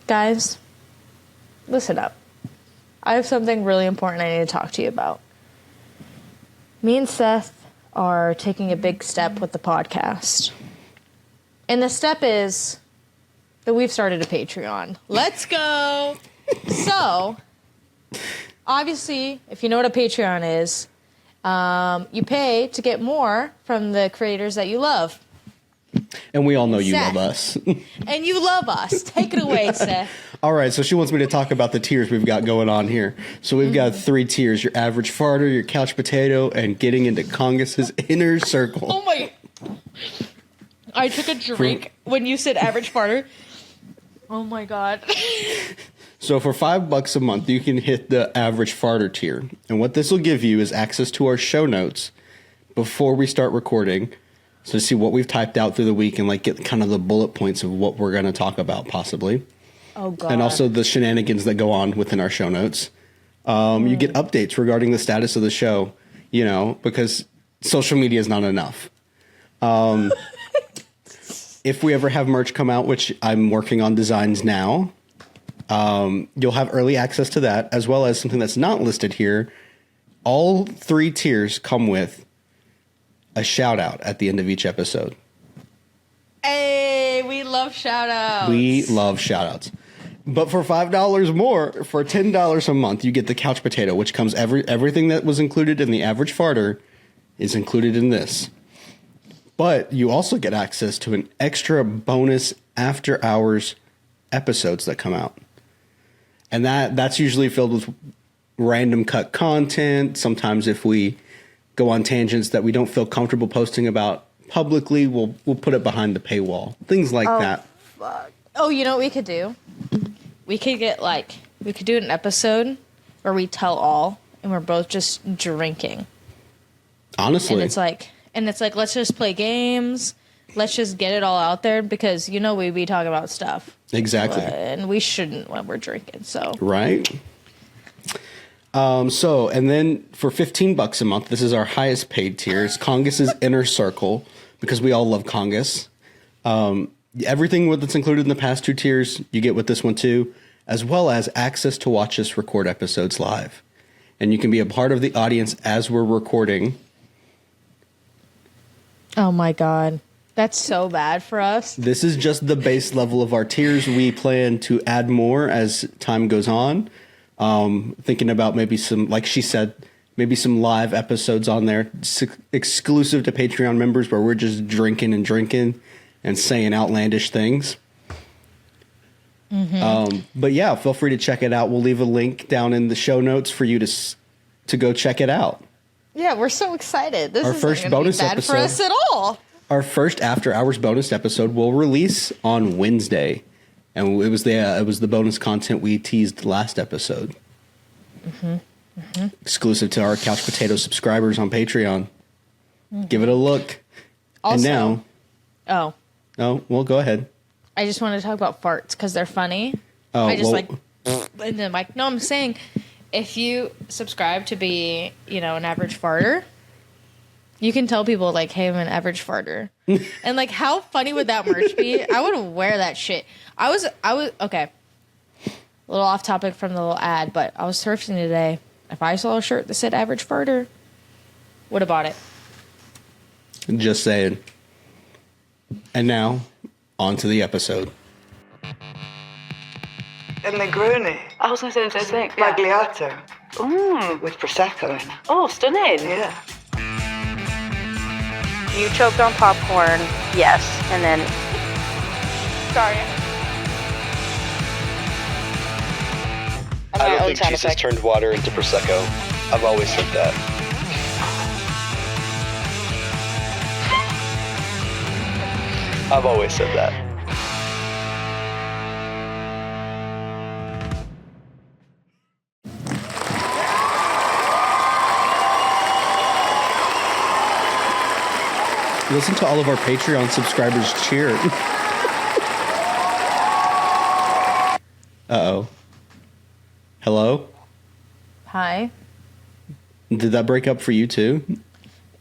Guys, listen up. I have something really important I need to talk to you about. Me and Seth are taking a big step with the podcast. And the step is that we've started a Patreon. Let's go! So, obviously, if you know what a Patreon is, you pay to get more from the creators that you love. And we all know you love us. And you love us. Take it away, Seth. All right, so she wants me to talk about the tiers we've got going on here. So we've got 3 tiers: your average farter, your couch potato, and getting into Kongus's inner circle. Oh my... I took a drink when you said average farter. Oh my god. So for $5 a month, you can hit the average farter tier. And what this will give you is access to our show notes before we start recording. So to see what we've typed out through the week and like get kind of the bullet points of what we're going to talk about possibly. Oh god. And also the shenanigans that go on within our show notes. You get updates regarding the status of the show, you know, because social media is not enough. If we ever have merch come out, which I'm working on designs now, you'll have early access to that, as well as something that's not listed here. All 3 tiers come with a shout out at the end of each episode. Hey, we love shout outs. We love shout outs. But for $5 more, for $10 a month, you get the couch potato, which comes everything that was included in the average farter is included in this. But you also get access to an extra bonus after hours episodes that come out. And that's usually filled with random cut content. Sometimes if we go on tangents that we don't feel comfortable posting about publicly, we'll put it behind the paywall. Things like that. Fuck. Oh, you know what we could do? We could do an episode where we tell all and we're both just drinking. Honestly. And it's like, let's just play games. Let's just get it all out there because, you know, we be talking about stuff. Exactly. And we shouldn't when we're drinking, so. Right. And then for $15 a month, this is our highest paid tier. It's Kongus's Inner Circle, because we all love Kongus. Everything that's included in the past 2 tiers, you get with this one too, as well as access to watch us record episodes live. And you can be a part of the audience as we're recording. Oh my God. That's so bad for us. This is just the base level of our tiers. We plan to add more as time goes on. Thinking about maybe some, like she said, maybe some live episodes on there exclusive to Patreon members where we're just drinking and saying outlandish things. Mm-hmm. But yeah, feel free to check it out. We'll leave a link down in the show notes for you to go check it out. Yeah, we're so excited. This our isn't first gonna bonus be bad episode for us at all. Our first after hours bonus episode will release on Wednesday, and it was the bonus content we teased last episode. Mm-hmm. Mm-hmm. Exclusive to our Couch Potato subscribers on Patreon. Mm-hmm. Give it a look. Also, and now, well, go ahead. I just want to talk about farts because they're funny. Oh, I just in the mic. No, I'm saying if you subscribe to be, an average farter, you can tell people like, "Hey, I'm an average farter," and like, how funny would that merch be? I would wear that shit. I was okay. A little off topic from the little ad, but I was surfing today. If I saw a shirt that said "average farter," would have bought it. Just saying. And now, on to the episode. A Negroni. I was going to say the same thing. Magliato. Ooh. With Prosecco in it. Oh, stunning. Yeah. You choked on popcorn. Yes. And then... Sorry. I don't think Jesus turned water into Prosecco. I've always said that. I've always said that. Listen to all of our Patreon subscribers cheer. Uh-oh. Hello? Hi. Did that break up for you too?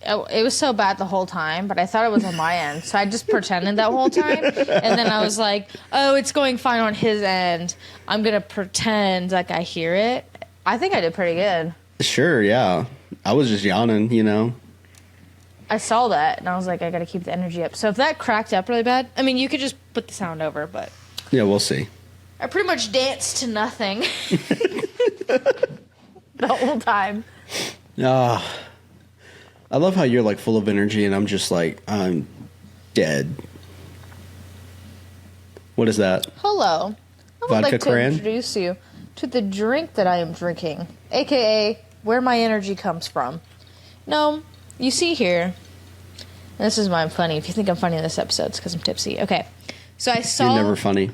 it was so bad the whole time, but I thought it was on my end. So I just pretended that whole time. And then I was like, oh, it's going fine on his end. I'm going to pretend like I hear it. I think I did pretty good. Sure, yeah. I was just yawning, you know. I saw that, and I was like, I got to keep the energy up. So if that cracked up really bad, I mean, you could just put the sound over, but... Yeah, we'll see. I pretty much danced to nothing. The whole time. I love how you're, like, full of energy, and I'm just like, I'm dead. What is that? Hello. I would Vodka like to cran? introduce you to the drink that I am drinking, a.k.a. where my energy comes from. No, you see here, and this is why I'm funny. If you think I'm funny in this episode, it's because I'm tipsy. Okay, so I saw... You're never funny.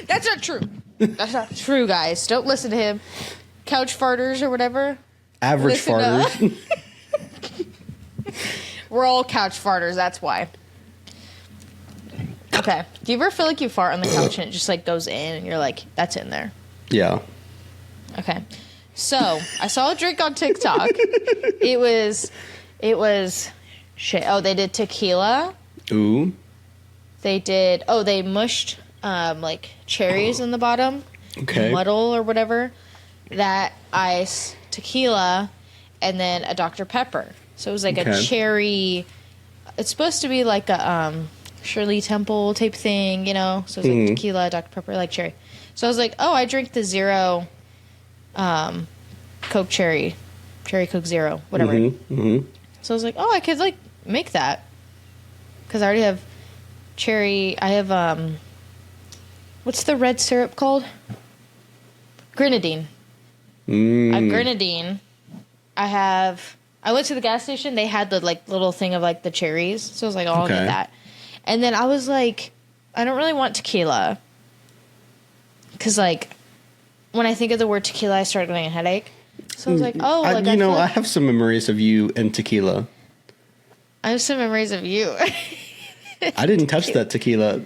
That's not true. That's not true, guys. Don't listen to him. Couch farters or whatever. Average Listen farters. We're all couch farters, that's why. Okay. Do you ever feel like you fart on the couch and it just like goes in and you're like, that's in there? Yeah. Okay. So I saw a drink on TikTok. It was shit. Oh, they did tequila. Ooh. They mushed like cherries in the bottom. Okay. Muddle or whatever. That ice, tequila, and then a Dr. Pepper. So it was like a cherry. It's supposed to be like a Shirley Temple type thing, you know? So it's like tequila, Dr. Pepper, like cherry. So I was like, oh, I drink the zero Coke Cherry Coke Zero, whatever. So I was like, oh, I could like make that. Because I already have cherry. I have, what's the red syrup called? Grenadine. I have grenadine. I went to the gas station. They had the like little thing of like the cherries. So I was like, oh, I'll get that. And then I was like, I don't really want tequila. Because like, when I think of the word tequila, I start getting a headache. So I was like, oh, like I have some memories of you and tequila. I have some memories of you. I didn't touch that tequila.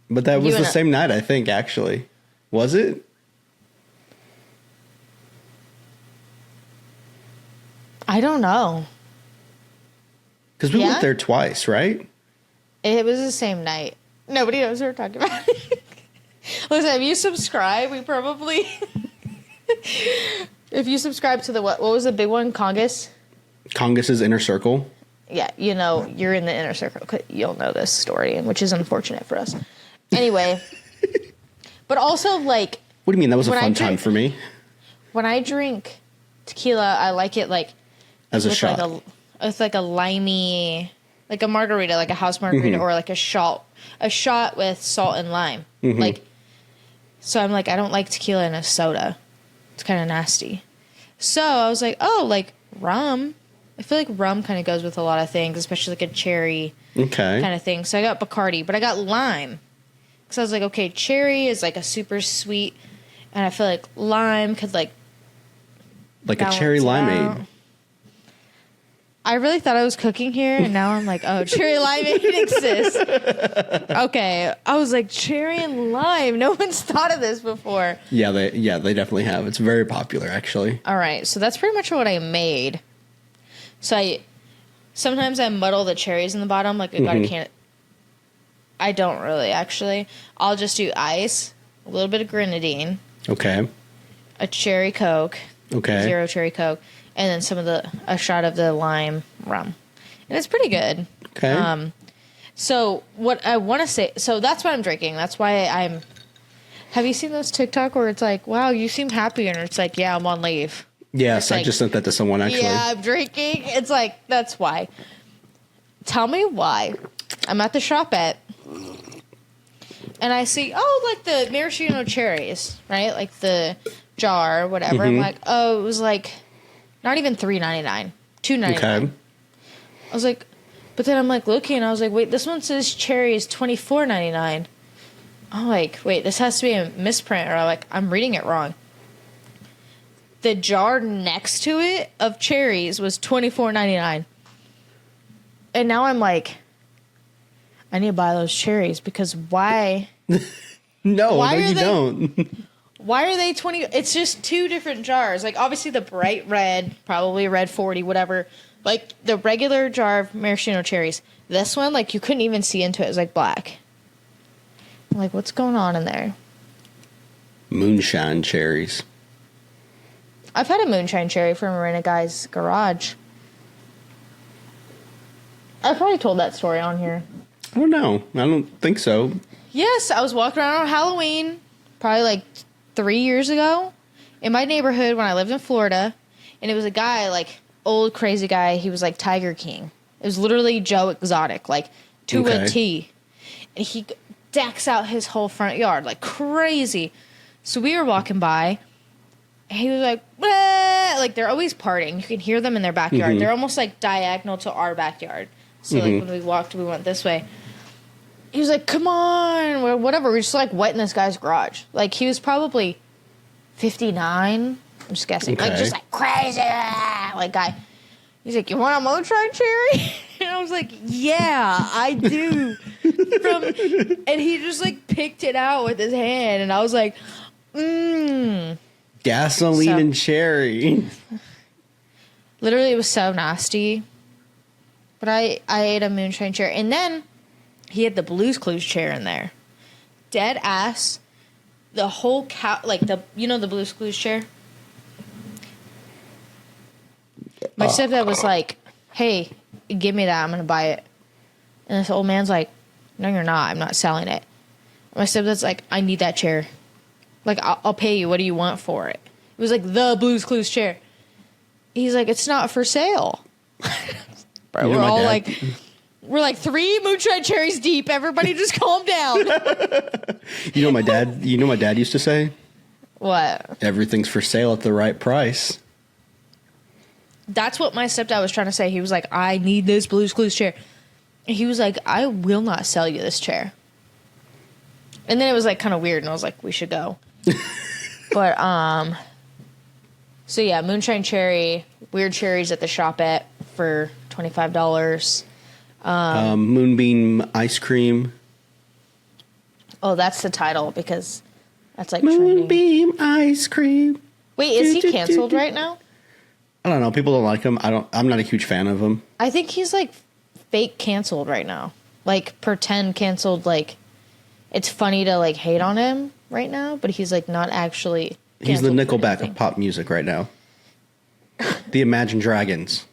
But that was the same night, I think, actually. Was it? I don't know. Because we went there twice, right? It was the same night. Nobody knows what we're talking about. Listen, if you subscribe, we probably... If you subscribe to the... What was the big one? Kongus? Kongus's Inner Circle. Yeah, you know, you're in the inner circle. You'll know this story, which is unfortunate for us. Anyway. But also, like... What do you mean? That was a fun time for me. When I drink tequila, I like it, like... As a shot. It's like a limey... Like a margarita, like a house margarita, or like a shot with salt and lime. Like... So I'm like, I don't like tequila in a soda. It's kind of nasty. So I was like, oh, like rum. I feel like rum kind of goes with a lot of things, especially like a cherry kind of thing. So I got Bacardi, but I got lime. So I was like, okay, cherry is like a super sweet, and I feel like lime could like a cherry limeade. I really thought I was cooking here, and now I'm like, oh, cherry limeade exists. Okay, I was like, cherry and lime. No one's thought of this before. Yeah, they definitely have. It's very popular, actually. All right, so that's pretty much what I made. So sometimes I muddle the cherries in the bottom, like I got a can. I don't really, actually. I'll just do ice, a little bit of grenadine. Okay. A cherry Coke. Okay. Zero cherry Coke. And then a shot of the lime rum. And it's pretty good. Okay. So what I want to say, so that's what I'm drinking. That's why have you seen those TikTok where it's like, wow, you seem happy. And it's like, yeah, I'm on leave. Yes, I just sent that to someone, actually. Yeah, I'm drinking. It's like, that's why. Tell me why. I'm at the Shopette. And I see, like the maraschino cherries, right? Like the jar or whatever. I'm like, oh, it was like... Not even $3.99, $2.99. Okay. I was like, but then I'm like looking, and I was like, wait, this one says cherry is $24.99. I'm like, wait, this has to be a misprint, or I'm reading it wrong. The jar next to it of cherries was $24.99, and now I'm like, I need to buy those cherries because why? No, you don't. Why are they 20? It's just two different jars. Like, obviously the bright red, probably red 40, whatever. Like, the regular jar of maraschino cherries. This one, like, you couldn't even see into it. It was, like, black. I'm like, what's going on in there? Moonshine cherries. I've had a moonshine cherry from a guy's garage. I probably told that story on here. I don't know. I don't think so. Yes, I was walking around on Halloween, probably like 3 years ago, in my neighborhood when I lived in Florida, and it was a guy, like, old crazy guy. He was like Tiger King. It was literally Joe Exotic, like, to a T. And he decks out his whole front yard like crazy. So we were walking by, and he was like, "Bleh!" Like, they're always partying. You can hear them in their backyard. Mm-hmm. They're almost like diagonal to our backyard. So like when we walked, we went this way. He was like, "Come on," or whatever. We're just like wet in this guy's garage. Like, he was probably 59. I'm just guessing. Okay. Like, just like crazy, like, guy. He's like, "You want a moonshine cherry?" And I was like, "Yeah, I do." And he just like picked it out with his hand, and I was like, Gasoline and cherry. Literally, it was so nasty. But I ate a moonshine cherry, and then he had the Blue's Clues chair in there. Dead ass. The whole like the Blue's Clues chair. My stepdad was like, "Hey, give me that. I'm gonna buy it." And this old man's like, "No, you're not. I'm not selling it." My stepdad's like, "I need that chair. Like, I'll pay you. What do you want for it?" It was like the Blue's Clues chair. He's like, "It's not for sale." Bro, we're all like, we're like 3 moonshine cherries deep. Everybody just calm down. You know my dad used to say? What? Everything's for sale at the right price. That's what my stepdad was trying to say. He was like, "I need this Blue's Clues chair." And he was like, "I will not sell you this chair." And then it was like kind of weird, and I was like, "We should go." But so yeah, moonshine cherry, weird cherries at the shop at for $25. Moonbeam ice cream. Oh, that's the title because that's like trending. Moonbeam ice cream. Wait, is he canceled right now? I don't know. People don't like him. I'm not a huge fan of him. I think he's like fake canceled right now. Like pretend canceled. Like it's funny to like hate on him right now, but he's like not actually. He's the canceled for Nickelback anything. of pop music right now. The Imagine Dragons.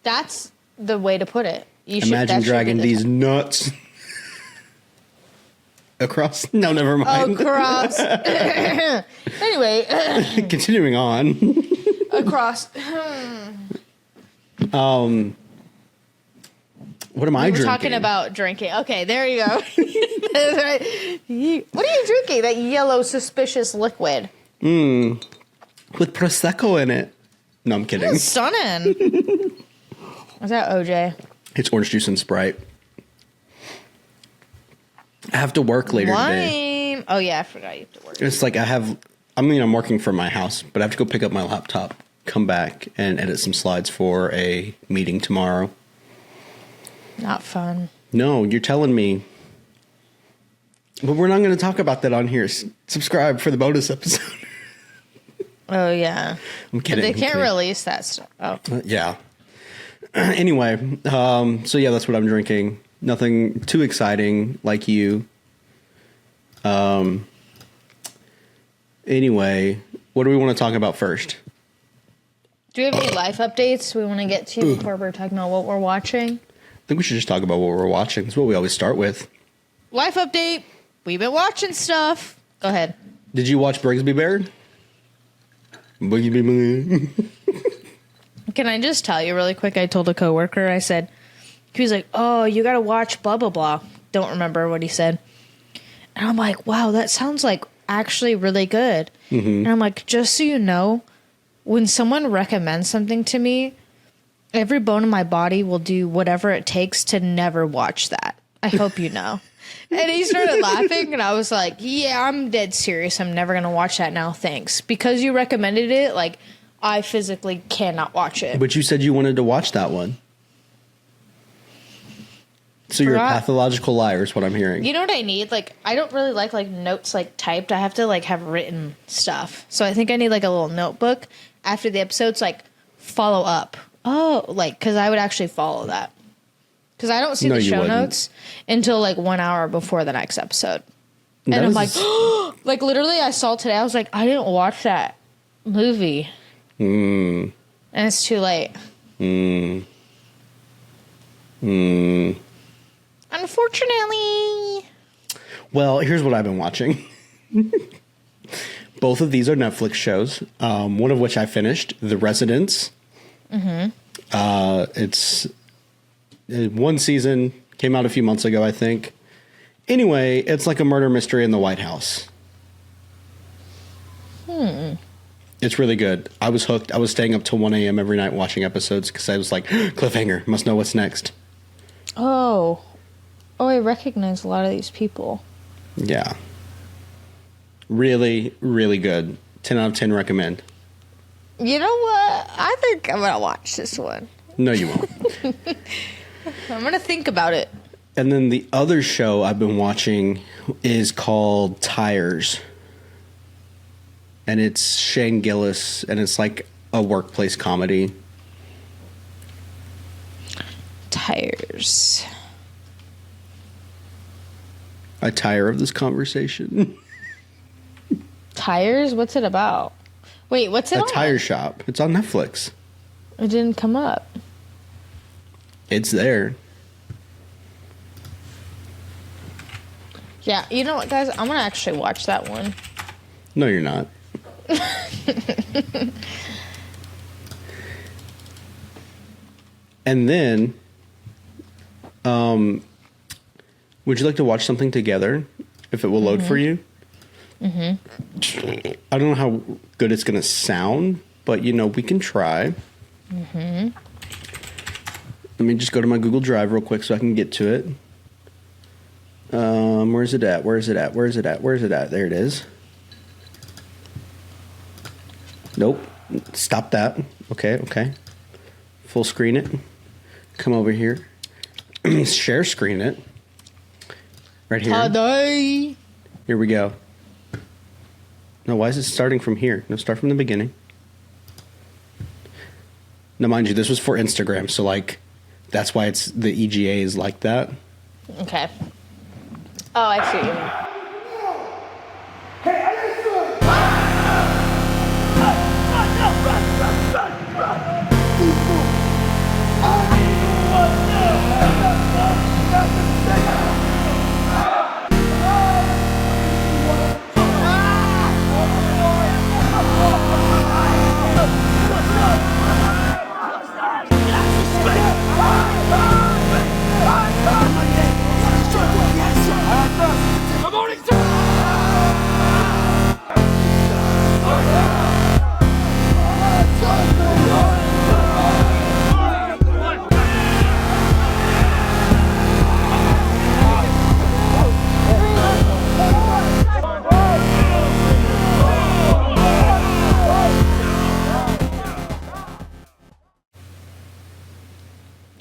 That's the way to put it. Imagine dragging these nuts across. No, never mind. Across. Anyway, Continuing on. across. What am I We're drinking? talking about drinking. Okay, there you go. That's right. What are you drinking? That yellow suspicious liquid. With Prosecco in it. No, I'm kidding. Stunning. Is that OJ? It's orange juice and Sprite. I have to work later today. Wine. Oh yeah, I forgot you have to work. It's like I'm working from my house, but I have to go pick up my laptop, come back, and edit some slides for a meeting tomorrow. Not fun. No, you're telling me. But we're not going to talk about that on here. Subscribe for the bonus episode. Oh yeah. I'm kidding. They I'm can't kidding. release that stuff. Oh. Yeah. Anyway, so yeah, that's what I'm drinking. Nothing too exciting like you. Anyway, what do we want to talk about first? Do we have any life updates we want to get to before we're talking about what we're watching? I think we should just talk about what we're watching. That's what we always start with. Life update. We've been watching stuff. Go ahead. Did you watch Brigsby Bear? Brigsby Bear. Can I just tell you really quick? I told a coworker, I said, he was like, "Oh, you got to watch blah, blah, blah." Don't remember what he said. And I'm like, wow, that sounds like actually really good. Mm-hmm. And I'm like, just so you know, when someone recommends something to me, every bone in my body will do whatever it takes to never watch that. I hope you know. And he started laughing, and I was like, yeah, I'm dead serious. I'm never going to watch that now, thanks. Because you recommended it, like, I physically cannot watch it. But you said you wanted to watch that one. So you're a Forgot. pathological liar is what I'm hearing. You know what I need? Like, I don't really like notes like typed. I have to like have written stuff. So I think I need like a little notebook after the episodes, like follow up. Oh, like because I would actually follow that because I don't see No, the you show wouldn't. notes until like 1 hour before the next episode. That And I'm is- like, like literally, I saw today. I was like, I didn't watch that movie, and it's too late. Unfortunately. Well, here's what I've been watching. Both of these are Netflix shows. One of which I finished, The Residence. It's one season, came out a few months ago, I think. Anyway, it's like a murder mystery in the White House. It's really good. I was hooked. I was staying up till 1 a.m. every night watching episodes because I was like, cliffhanger, must know what's next. Oh, I recognize a lot of these people. Yeah. Really, really good. 10 out of 10 recommend. You know what? I think I'm gonna watch this one. No, you won't. I'm gonna think about it. And then the other show I've been watching is called Tires. And it's Shane Gillis, and it's like a workplace comedy. Tires. I tire of this conversation. Tires? What's it about? Wait, what's it A on? tire shop. It's on Netflix. It didn't come up. It's there. Yeah, you know what, guys? I'm gonna actually watch that one. No, you're not. And then, would you like to watch something together? If it will load for you? I don't know how good it's going to sound, but we can try. Let me just go to my Google Drive real quick so I can get to it. Where's it at? Where's it at? Where's it at? Where's it at? There it is. Nope. Stop that. Okay. Full screen it. Come over here. Share screen it. Right here. Today. Here we go. No, why is it starting from here? No, start from the beginning. Now, mind you, this was for Instagram, so that's why it's the EGA is like that. Okay. Oh, I see what you mean.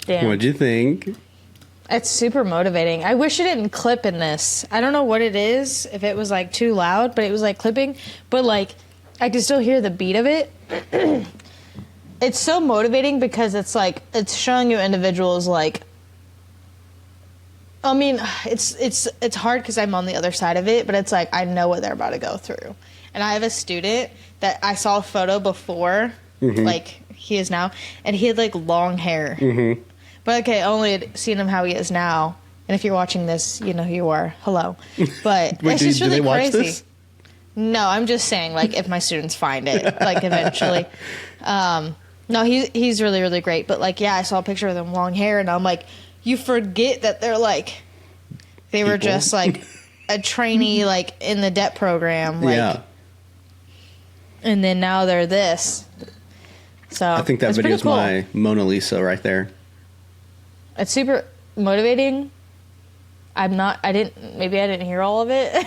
Damn. What'd you think? It's super motivating. I wish it didn't clip in this. I don't know what it is, if it was too loud, but it was clipping. But I can still hear the beat of it. It's so motivating because it's it's showing you individuals I mean, it's hard because I'm on the other side of it, but it's I know what they're about to go through. And I have a student that I saw a photo before, he is now, and he had long hair. Mm-hmm. But okay, only had seen him how he is now. And if you're watching this, you know who you are. Hello. But Wait, it's just do really they watch crazy. this? No, I'm just saying, if my students find it, eventually. No, he's really, really great. But I saw a picture of them long hair, and I'm you forget that they're they were People. just a trainee in the debt program. Yeah. And then now they're this. So I think that it's video is pretty cool. my Mona Lisa right there. It's super motivating. Maybe I didn't hear all of it.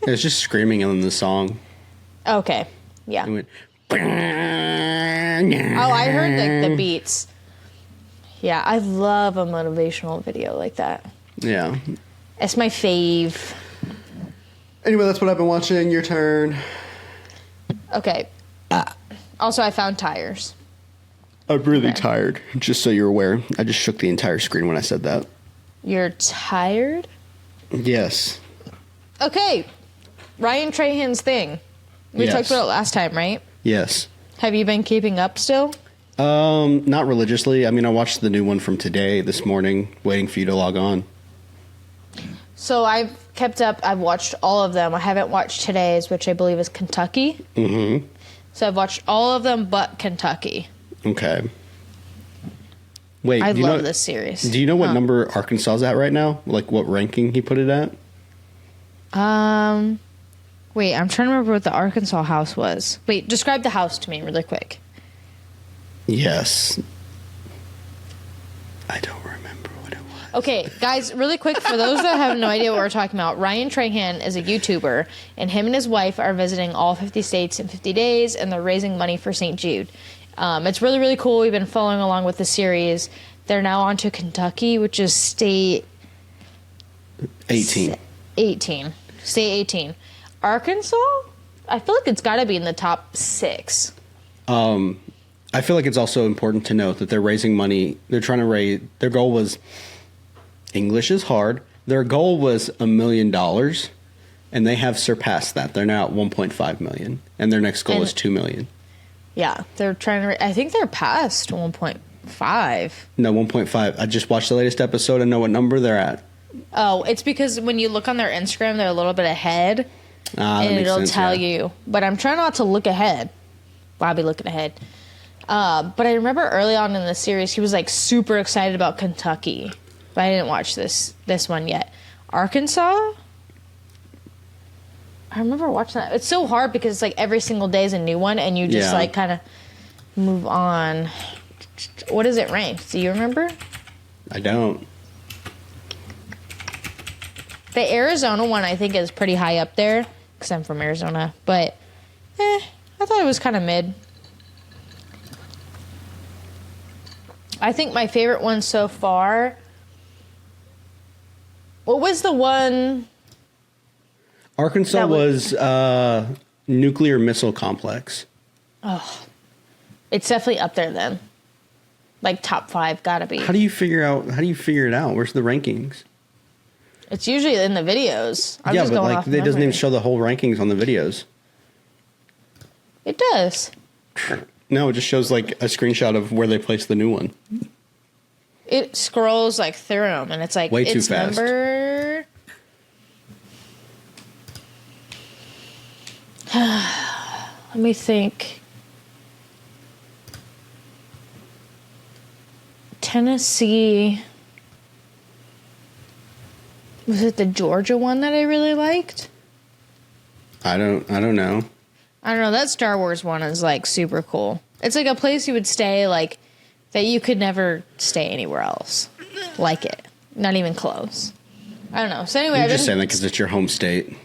It's just screaming in the song. Okay. Yeah. It went, Oh, I heard the beats. Yeah, I love a motivational video like that. Yeah. It's my fave. Anyway, that's what I've been watching. Your turn. Okay. Also, I found tires. I'm really Okay. tired, just so you're aware. I just shook the entire screen when I said that. You're tired? Yes. Okay. Ryan Trahan's thing. We Yes. talked about it last time, right? Yes. Have you been keeping up still? Not religiously. I mean, I watched the new one from today, this morning, waiting for you to log on. So I've kept up. I've watched all of them. I haven't watched today's, which I believe is Kentucky. Mm-hmm. So I've watched all of them but Kentucky. Okay. Wait, I do you love know, this series. Do you know what number Arkansas is at right now? Like, what ranking he put it at? Wait, I'm trying to remember what the Arkansas house was. Wait, describe the house to me really quick. Yes. I don't remember what it was. Okay, guys, really quick, for those that have no idea what we're talking about, Ryan Trahan is a YouTuber, and him and his wife are visiting all 50 states in 50 days, and they're raising money for St. Jude. It's really, really cool. We've been following along with the series. They're now on to Kentucky, which is state 18. 18. State 18. Arkansas? I feel like it's got to be in the top 6. I feel like it's also important to note that they're raising money. They're trying to raise, their goal was, English is hard. Their goal was $1 million, and they have surpassed that. They're now at 1.5 million, and their next goal is 2 million. Yeah, they're trying to. I think they're past 1.5. No, 1.5. I just watched the latest episode and know what number they're at. Oh, it's because when you look on their Instagram, they're a little bit ahead, That and makes it'll sense, tell yeah. you. But I'm trying not to look ahead. Well, I'll be looking ahead. But I remember early on in the series, he was like super excited about Kentucky. But I didn't watch this one yet. Arkansas? I remember watching that. It's so hard because it's like every single day is a new one, and you just Yeah. like kind of move on. What is it ranked? Do you remember? I don't. The Arizona one, I think, is pretty high up there because I'm from Arizona. But, I thought it was kind of mid. I think my favorite one so far. What was the one? Arkansas That was nuclear missile complex. It's definitely up there then. Like top 5, gotta be. How do you figure it out? Where's the rankings? It's usually in the videos. I'm Yeah, just but going like off it doesn't memory. even show the whole rankings on the videos. It does. No, it just shows like a screenshot of where they placed the new one. It scrolls like through them, and it's like Way too it's fast. number. Let me think. Tennessee. Was it the Georgia one that I really liked? I don't know. I don't know. That Star Wars one is like super cool. It's like a place you would stay like that you could never stay anywhere else like it. Not even close. I don't know. So anyway, You're I've just been- saying that because it's your home state.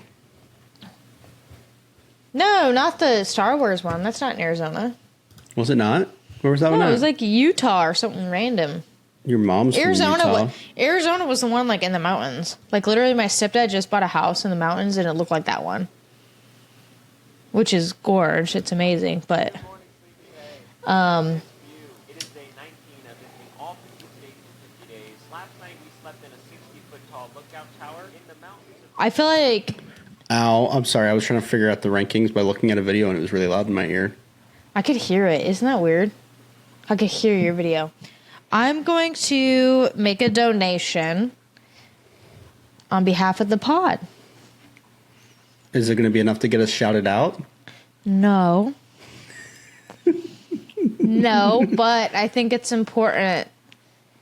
No, not the Star Wars one. That's not in Arizona. Was it not? Where was that one No, at? it was like Utah or something random. Your mom's from Arizona. Utah. Arizona was the one like in the mountains. Like literally, my stepdad just bought a house in the mountains, and it looked like that one, which is gorge. It's amazing, but It is day 19 of visiting all 50 states in 50 days. Last night we slept in a 60-foot tall lookout tower in the mountains of I feel like Ow, I'm sorry. I was trying to figure out the rankings by looking at a video and it was really loud in my ear. I could hear it. Isn't that weird? I could hear your video. I'm going to make a donation on behalf of the pod. Is it going to be enough to get us shouted out? No. No, but I think it's important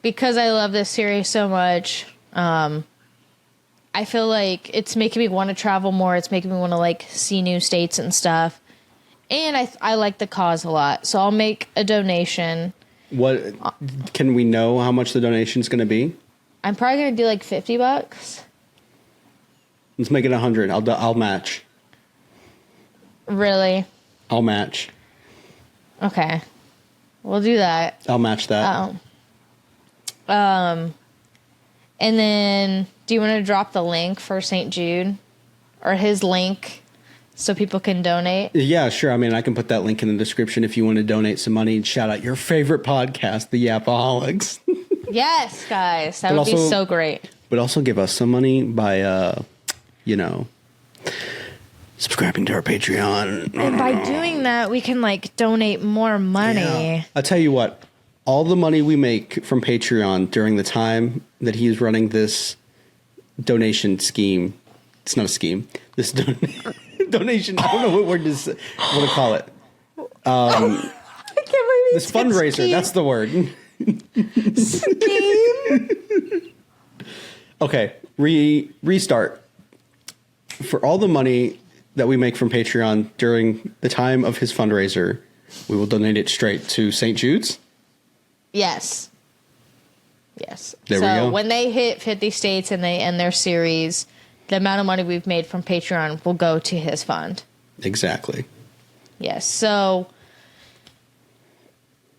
because I love this series so much. I feel like it's making me want to travel more. It's making me want to like see new states and stuff. And I like the cause a lot. So I'll make a donation. What can we know how much the donation's going to be? I'm probably going to do like $50. Let's make it 100. I'll match. Really? I'll match. Okay. We'll do that. I'll match that. And then, do you want to drop the link for St. Jude? Or his link so people can donate? Yeah, sure. I mean, I can put that link in the description if you want to donate some money and shout out your favorite podcast, the Yapaholics. Yes, guys. That But would be also- so great. But also give us some money by, subscribing to our Patreon. And by doing that, we can, like, donate more money. Yeah. I'll tell you what. All the money we make from Patreon during the time that he's running this donation scheme. It's not a scheme. This donation. I don't know what word to call it. I can't believe This fundraiser. scheme. That's the word. Scheme? Okay. Restart. For all the money that we make from Patreon during the time of his fundraiser, we will donate it straight to St. Jude's. Yes. Yes. There we go. When they hit 50 states and they end their series, the amount of money we've made from Patreon will go to his fund. Exactly. Yes. So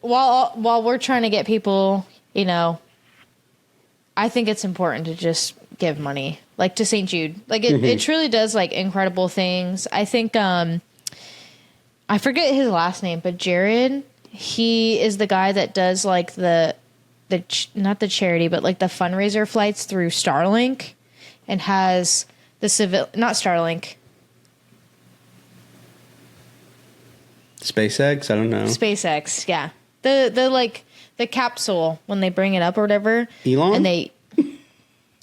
while we're trying to get people, I think it's important to just give money, like to St. Jude. Like it truly does like incredible things. I think I forget his last name, but Jared, he is the guy that does like the not the charity, but like the fundraiser flights through Starlink, and has the not Starlink. SpaceX? I don't know. SpaceX, yeah. The capsule when they bring it up or whatever. Elon? And they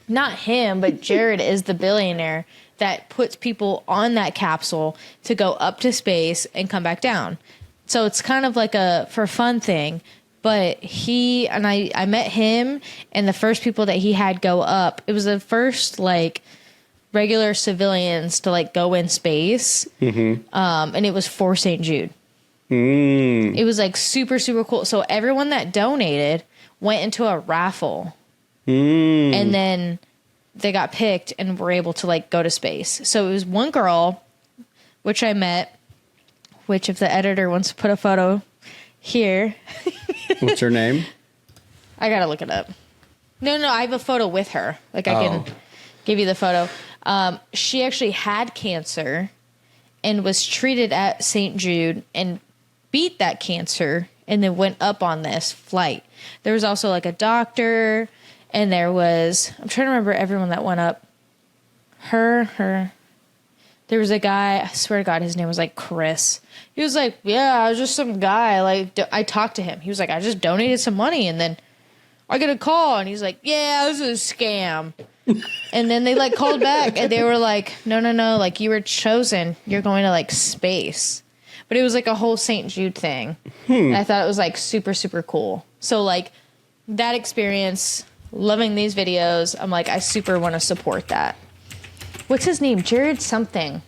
not him, but Jared is the billionaire that puts people on that capsule to go up to space and come back down. So it's kind of like a for fun thing. But I met him, and the first people that he had go up, it was the first like regular civilians to like go in space. And it was for St. Jude. It was like super, super cool. So everyone that donated went into a raffle, and then they got picked and were able to like go to space. So it was one girl, which I met, which if the editor wants to put a photo here. What's her name? I gotta look it up. No, I have a photo with her. Like I can give you the photo. She actually had cancer and was treated at St. Jude and beat that cancer and then went up on this flight. There was also like a doctor, and there was, I'm trying to remember everyone that went up. Her. There was a guy, I swear to God, his name was like Chris. He was like, yeah, I was just some guy. Like, I talked to him. He was like, I just donated some money, and then I get a call, and he's like, yeah, this is a scam. And then they like called back, and they were like, no, like you were chosen. You're going to like space. But it was like a whole St. Jude thing. And I thought it was like super, super cool. So like that experience, loving these videos, I'm like, I super want to support that. What's his name? Jared something.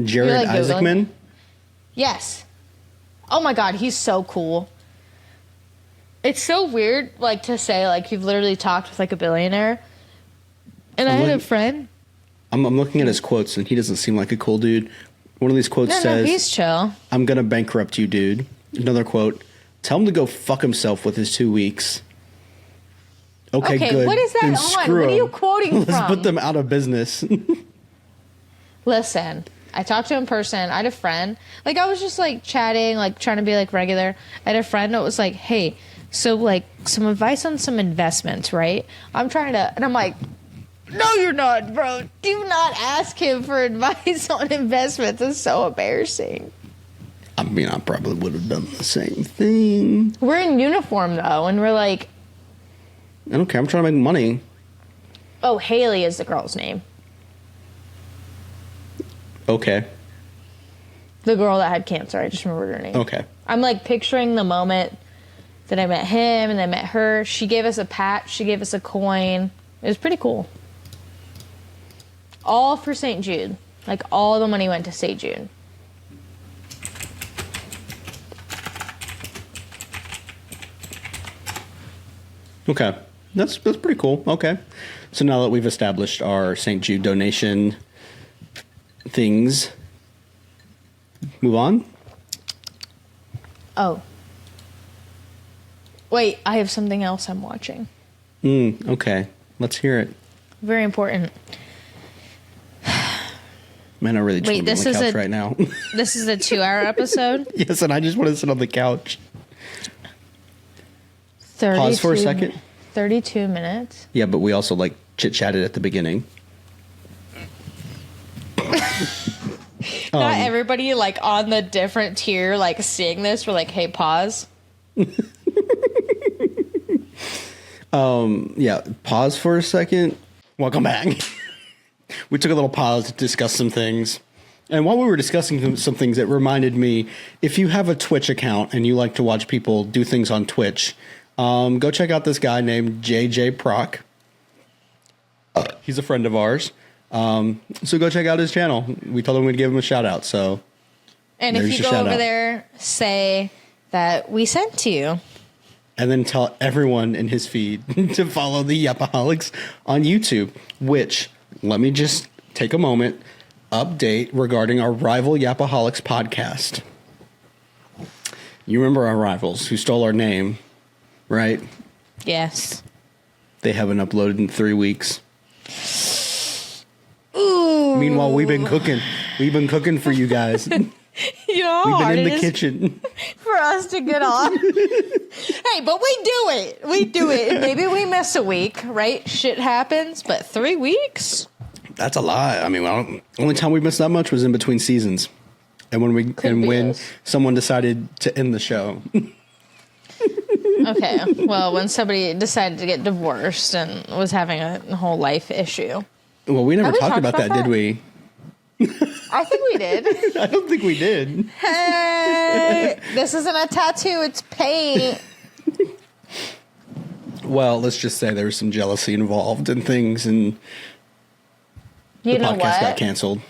Jared You're, like, Isaacman? Yes. Oh my God, he's so cool. It's so weird, like, to say, like, you've literally talked with, like, a billionaire. And I had a friend. I'm looking at his quotes, and he doesn't seem like a cool dude. One of these quotes No, says, he's chill. I'm going to bankrupt you, dude. Another quote, tell him to go fuck himself with his 2 weeks. Okay, good. what is that Then on? screw What are you him. quoting Let's from? put them out of business. Listen, I talked to him in person. I had a friend. Like, I was just, like, chatting, like, trying to be, like, regular. I had a friend that was like, hey, so, like, some advice on some investments, right? I'm trying to... And I'm like, no, you're not, bro. Do not ask him for advice on investments. It's so embarrassing. I mean, I probably would have done the same thing. We're in uniform, though, and we're like... I don't care. I'm trying to make money. Oh, Haley is the girl's name. Okay. The girl that had cancer. I just remembered her name. Okay. I'm, like, picturing the moment that I met him and I met her. She gave us a patch. She gave us a coin. It was pretty cool. All for St. Jude. Like, all the money went to St. Jude. Okay. That's pretty cool. Okay. So now that we've established our St. Jude donation things, Move on. Oh. Wait, I have something else I'm watching. Okay. Let's hear it. Very important. Man, I really just Wait, want to be on the couch right now. This is a 2-hour episode? Yes, and I just want to sit on the couch. 32, Pause for a second. 32 minutes. Yeah, but we also like chit-chatted at the beginning. Not everybody like on the different tier like seeing this we're like, hey, pause. Yeah, pause for a second. Welcome back. We took a little pause to discuss some things. And while we were discussing some things, it reminded me, if you have a Twitch account and you like to watch people do things on Twitch, go check out this guy named JJ Proc. He's a friend of ours. So go check out his channel. We told him we'd give him a shout out. So, and if you go over there, say that we sent to you. And then tell everyone in his feed to follow the Yapaholics on YouTube, which, let me just take a moment, update regarding our rival Yapaholics podcast. You remember our rivals who stole our name, right? Yes. They haven't uploaded in 3 weeks. Ooh. Meanwhile, we've been cooking. We've been cooking for you guys. You know how We've hard been in it the is kitchen. for us to get on. Hey, but we do it. We do it. Maybe we miss a week, right? Shit happens, but 3 weeks? That's a lot. I mean, only time we missed that much was in between seasons, and when someone decided to end the show. Okay, well, when somebody decided to get divorced and was having a whole life issue. Well, we never Have we talked talked about that, about did we? I think we did. I don't think we did. Hey, this isn't a tattoo, it's paint. Well, let's just say there was some jealousy involved and things, and You the know podcast what? got canceled.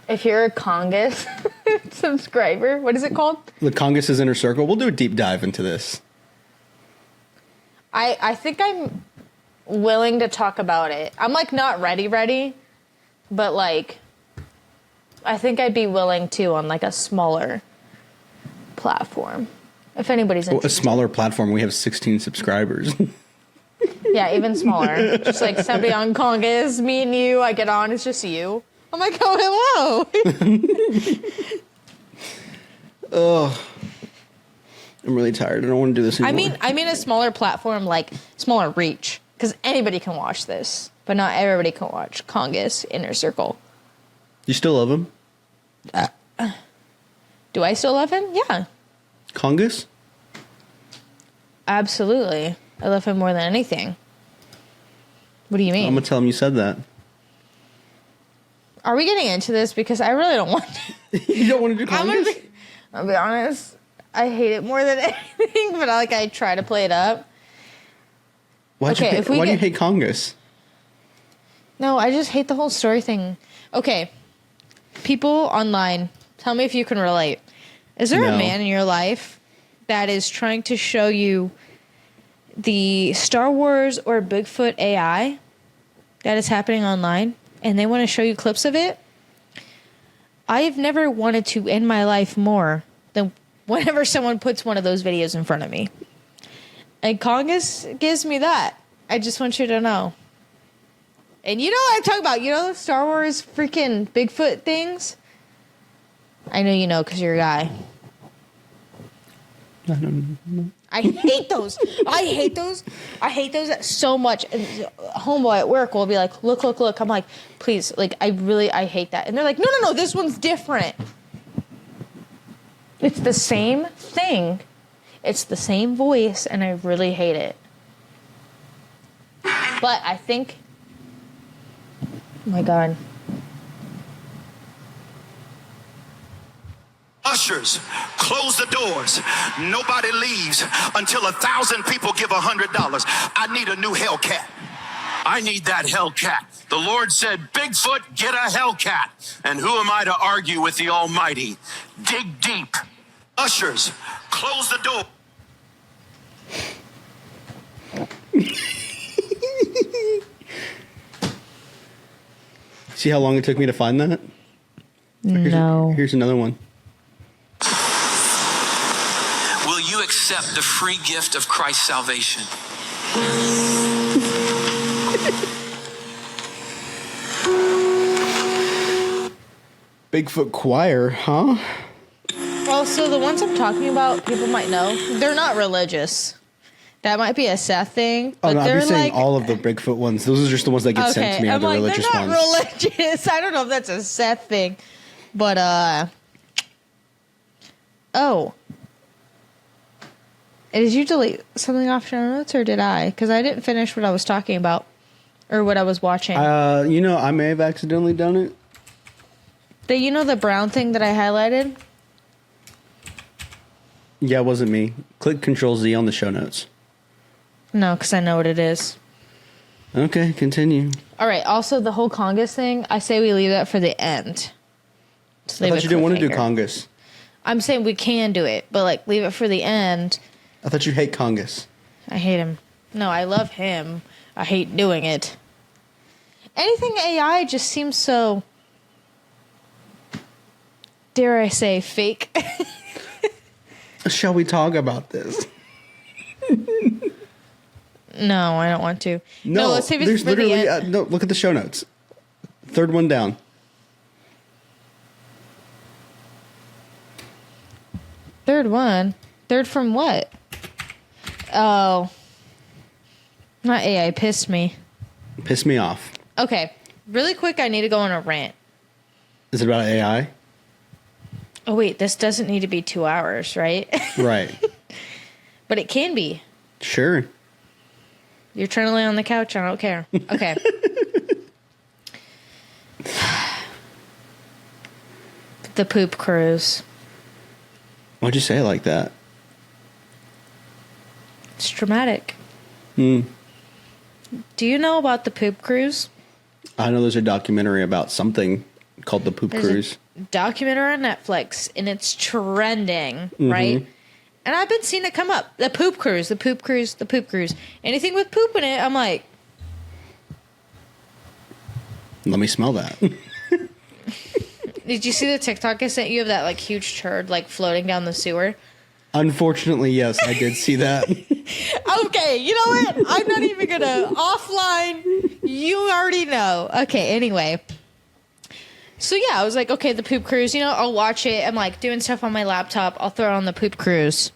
If you're a Kongus subscriber, what is it called? The Kongus' Inner Circle. We'll do a deep dive into this. I think I'm willing to talk about it. I'm like not ready, but like I think I'd be willing to on like a smaller platform. If anybody's A interested. smaller platform. We have 16 subscribers. Yeah, even smaller. Just like somebody on Kongus, me and you, I get on, it's just you. I'm like, oh, hello. Oh, I'm really tired. I don't want to do this anymore. I mean a smaller platform, like smaller reach, because anybody can watch this, but not everybody can watch Kongus Inner Circle. You still love him? Do I still love him? Yeah, Kongus? absolutely. I love him more than anything. What do you mean? I'm going to tell him you said that. Are we getting into this? Because I really don't want to. You don't want to do Kongus? I'll be honest. I hate it more than anything, but I try to play it up. Why do you get- hate Kongus? No, I just hate the whole story thing. Okay. People online, tell me if you can relate. Is there No. a man in your life that is trying to show you the Star Wars or Bigfoot AI that is happening online, and they want to show you clips of it? I've never wanted to end my life more than whenever someone puts one of those videos in front of me. And Kongus gives me that. I just want you to know. And you know what I'm talking about. You know Star Wars freaking Bigfoot things? I know you know because you're a guy. I don't know. I hate those. I hate those. I hate those so much. And homeboy at work will be like, look. I'm like, please, like, I hate that. And they're like, no, this one's different. It's the same thing. It's the same voice, and I really hate it. But I think, oh my God. Ushers, close the doors. Nobody leaves until 1,000 people give $100. I need a new Hellcat. I need that Hellcat. The Lord said, Bigfoot, get a Hellcat. And who am I to argue with the Almighty? Dig deep. Ushers, close the door. See how long it took me to find that? No. Here's another one. Will you accept the free gift of Christ's salvation? Bigfoot choir, huh? Also, the ones I'm talking about, people might know, they're not religious. That might be a Seth thing, but Oh, no, I'd they're be saying like all of the Bigfoot ones. Those are just the ones that get sent to me. Are I'm the like, religious they're not ones. religious. I don't know if that's a Seth thing, but oh, did you delete something off show notes or did I? Because I didn't finish what I was talking about or what I was watching. I may have accidentally done it. The brown thing that I highlighted. Yeah, it wasn't me. Click Control Z on the show notes. No, because I know what it is. Okay, continue. All right. Also, the whole Kongus thing, I say we leave that for the end. Just I leave thought it you didn't want to do cliffhanger. Kongus. I'm saying we can do it, but like leave it for the end. I thought you hate Kongus. I hate him. No, I love him. I hate doing it. Anything AI just seems so, dare I say, fake. Shall we talk about this? No, I don't want to. No, let's save it there's for the literally end. no. Look at the show notes. Third one down. Third one? Third from what? Oh. Not AI, pissed me. Pissed me off. Okay, really quick, I need to go on a rant. Is it about AI? Oh, wait, this doesn't need to be 2 hours, right? Right. But it can be. Sure. You're trying to lay on the couch, I don't care. Okay. The poop cruise. Why'd you say it like that? It's dramatic. Hmm. Do you know about the poop cruise? I know there's a documentary about something called the Poop There's Cruise. a documentary on Netflix, and it's trending, right? And I've been seeing it come up. The poop cruise, the poop cruise, the poop cruise. Anything with poop in it, I'm like, Let me smell that. did you see the TikTok I sent you of that like huge turd like floating down the sewer? Unfortunately, yes, I did see that. Okay, you know what? I'm not even gonna offline. You already know. Okay, anyway. So yeah, I was like, okay, the poop cruise, I'll watch it. I'm like doing stuff on my laptop. I'll throw on the poop cruise.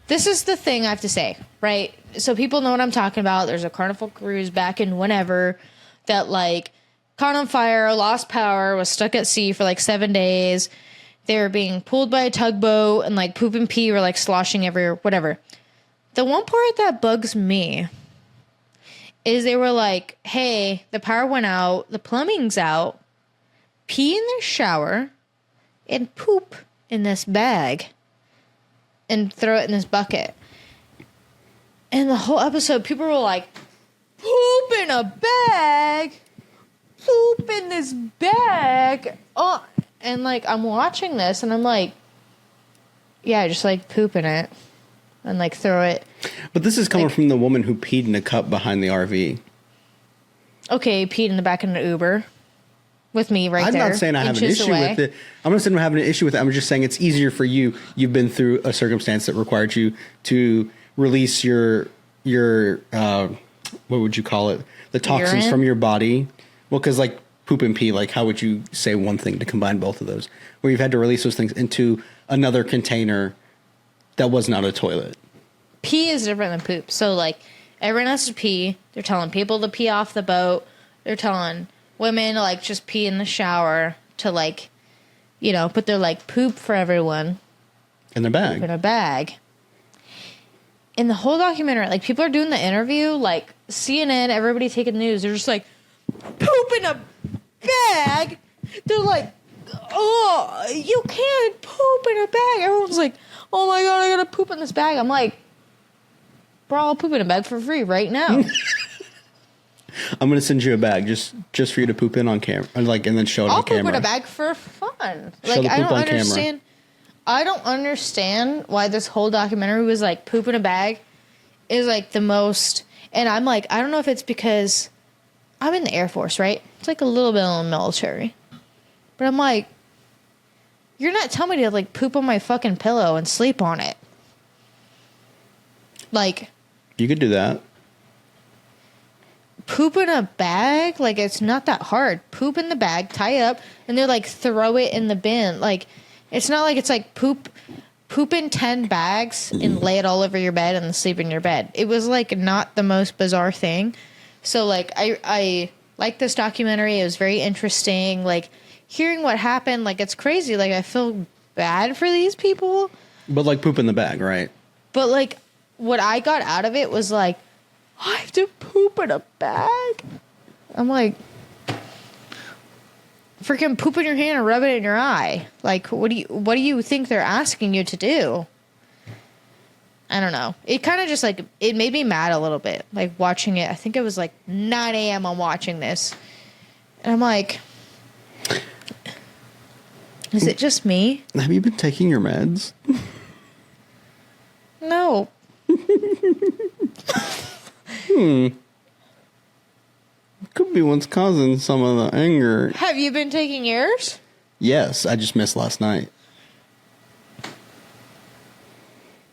This is the thing I have to say, right? So people know what I'm talking about. There's a Carnival cruise back in whenever that like caught on fire, lost power, was stuck at sea for like 7 days. They were being pulled by a tugboat and like poop and pee were like sloshing everywhere, whatever. The one part that bugs me is they were like, hey, the power went out, the plumbing's out, pee in the shower, and poop in this bag, and throw it in this bucket. And the whole episode, people were like, poop in a bag? Poop in this bag? Oh, and like, I'm watching this, and I'm like, yeah, just like poop in it. And like throw it. But this is coming Like- from the woman who peed in a cup behind the RV. Okay, peed in the back of an Uber with me right I'm there. not saying I have an inches issue away. with it. I'm not saying I'm having an issue with it. I'm just saying it's easier for you. You've been through a circumstance that required you to release your what would you call it? The toxins Urine? from your body. Well, because like poop and pee, like how would you say one thing to combine both of those? Where you've had to release those things into another container that was not a toilet. Pee is different than poop. So, like, everyone has to pee. They're telling people to pee off the boat. They're telling women to, like, just pee in the shower to, like, put their, like, poop for everyone In their bag. in a bag. In the whole documentary, like, people are doing the interview, like, CNN, everybody taking the news. They're just like, poop in a bag? They're like, oh, you can't poop in a bag. Everyone's like, oh my God, I gotta poop in this bag. I'm like, bro, I'll poop in a bag for free right now. I'm gonna send you a bag just for you to poop in on camera, and then show it I'll on poop camera. in a bag for fun. Show Like, the I poop don't on camera. understand. I don't understand why this whole documentary was like poop in a bag is like the most. And I'm like, I don't know if it's because I'm in the Air Force, right? It's like a little bit in the military. But I'm like, you're not telling me to, like, poop on my fucking pillow and sleep on it. Like... You could do that. Poop in a bag? Like, it's not that hard. Poop in the bag, tie it up, and then, like, throw it in the bin. Like, it's not like it's like poop in 10 bags and lay it all over your bed and sleep in your bed. It was, like, not the most bizarre thing. So, like, I like this documentary. It was very interesting. Like, hearing what happened, like, it's crazy. Like, I feel bad for these people. But, like, poop in the bag, right? But, like, what I got out of it was, like, I have to poop in a bag? I'm like, freaking poop in your hand and rub it in your eye. Like, what do you think they're asking you to do? I don't know. It kind of just, like, it made me mad a little bit, like, watching it. I think it was, like, 9 a.m. I'm watching this. And I'm like, is it just me? Have you been taking your meds? No. Could be what's causing some of the anger. Have you been taking yours? Yes, I just missed last night.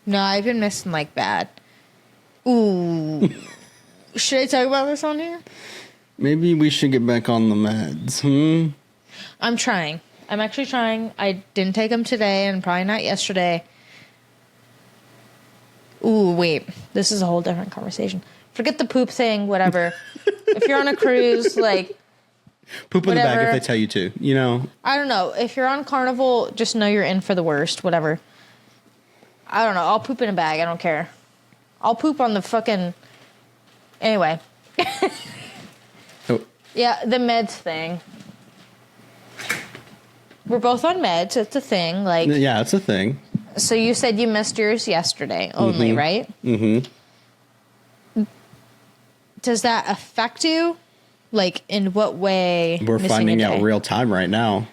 No, I've been missing, like, bad. Ooh. Should I talk about this on here? Maybe we should get back on the meds, I'm trying. I'm actually trying. I didn't take them today and probably not yesterday. Ooh, wait. This is a whole different conversation. Forget the poop thing, whatever. If you're on a cruise, like... Poop in the bag whatever. if they tell you to, you know? I don't know. If you're on Carnival, just know you're in for the worst, whatever. I don't know. I'll poop in a bag. I don't care. I'll poop on the fucking... Anyway. Oh, Yeah, the meds thing. We're both on meds. It's a thing. Like, yeah, it's a thing. so you said you missed yours yesterday only, right? Mm-hmm. Does that affect you? Like, in what way? We're missing finding a out day? real time right now.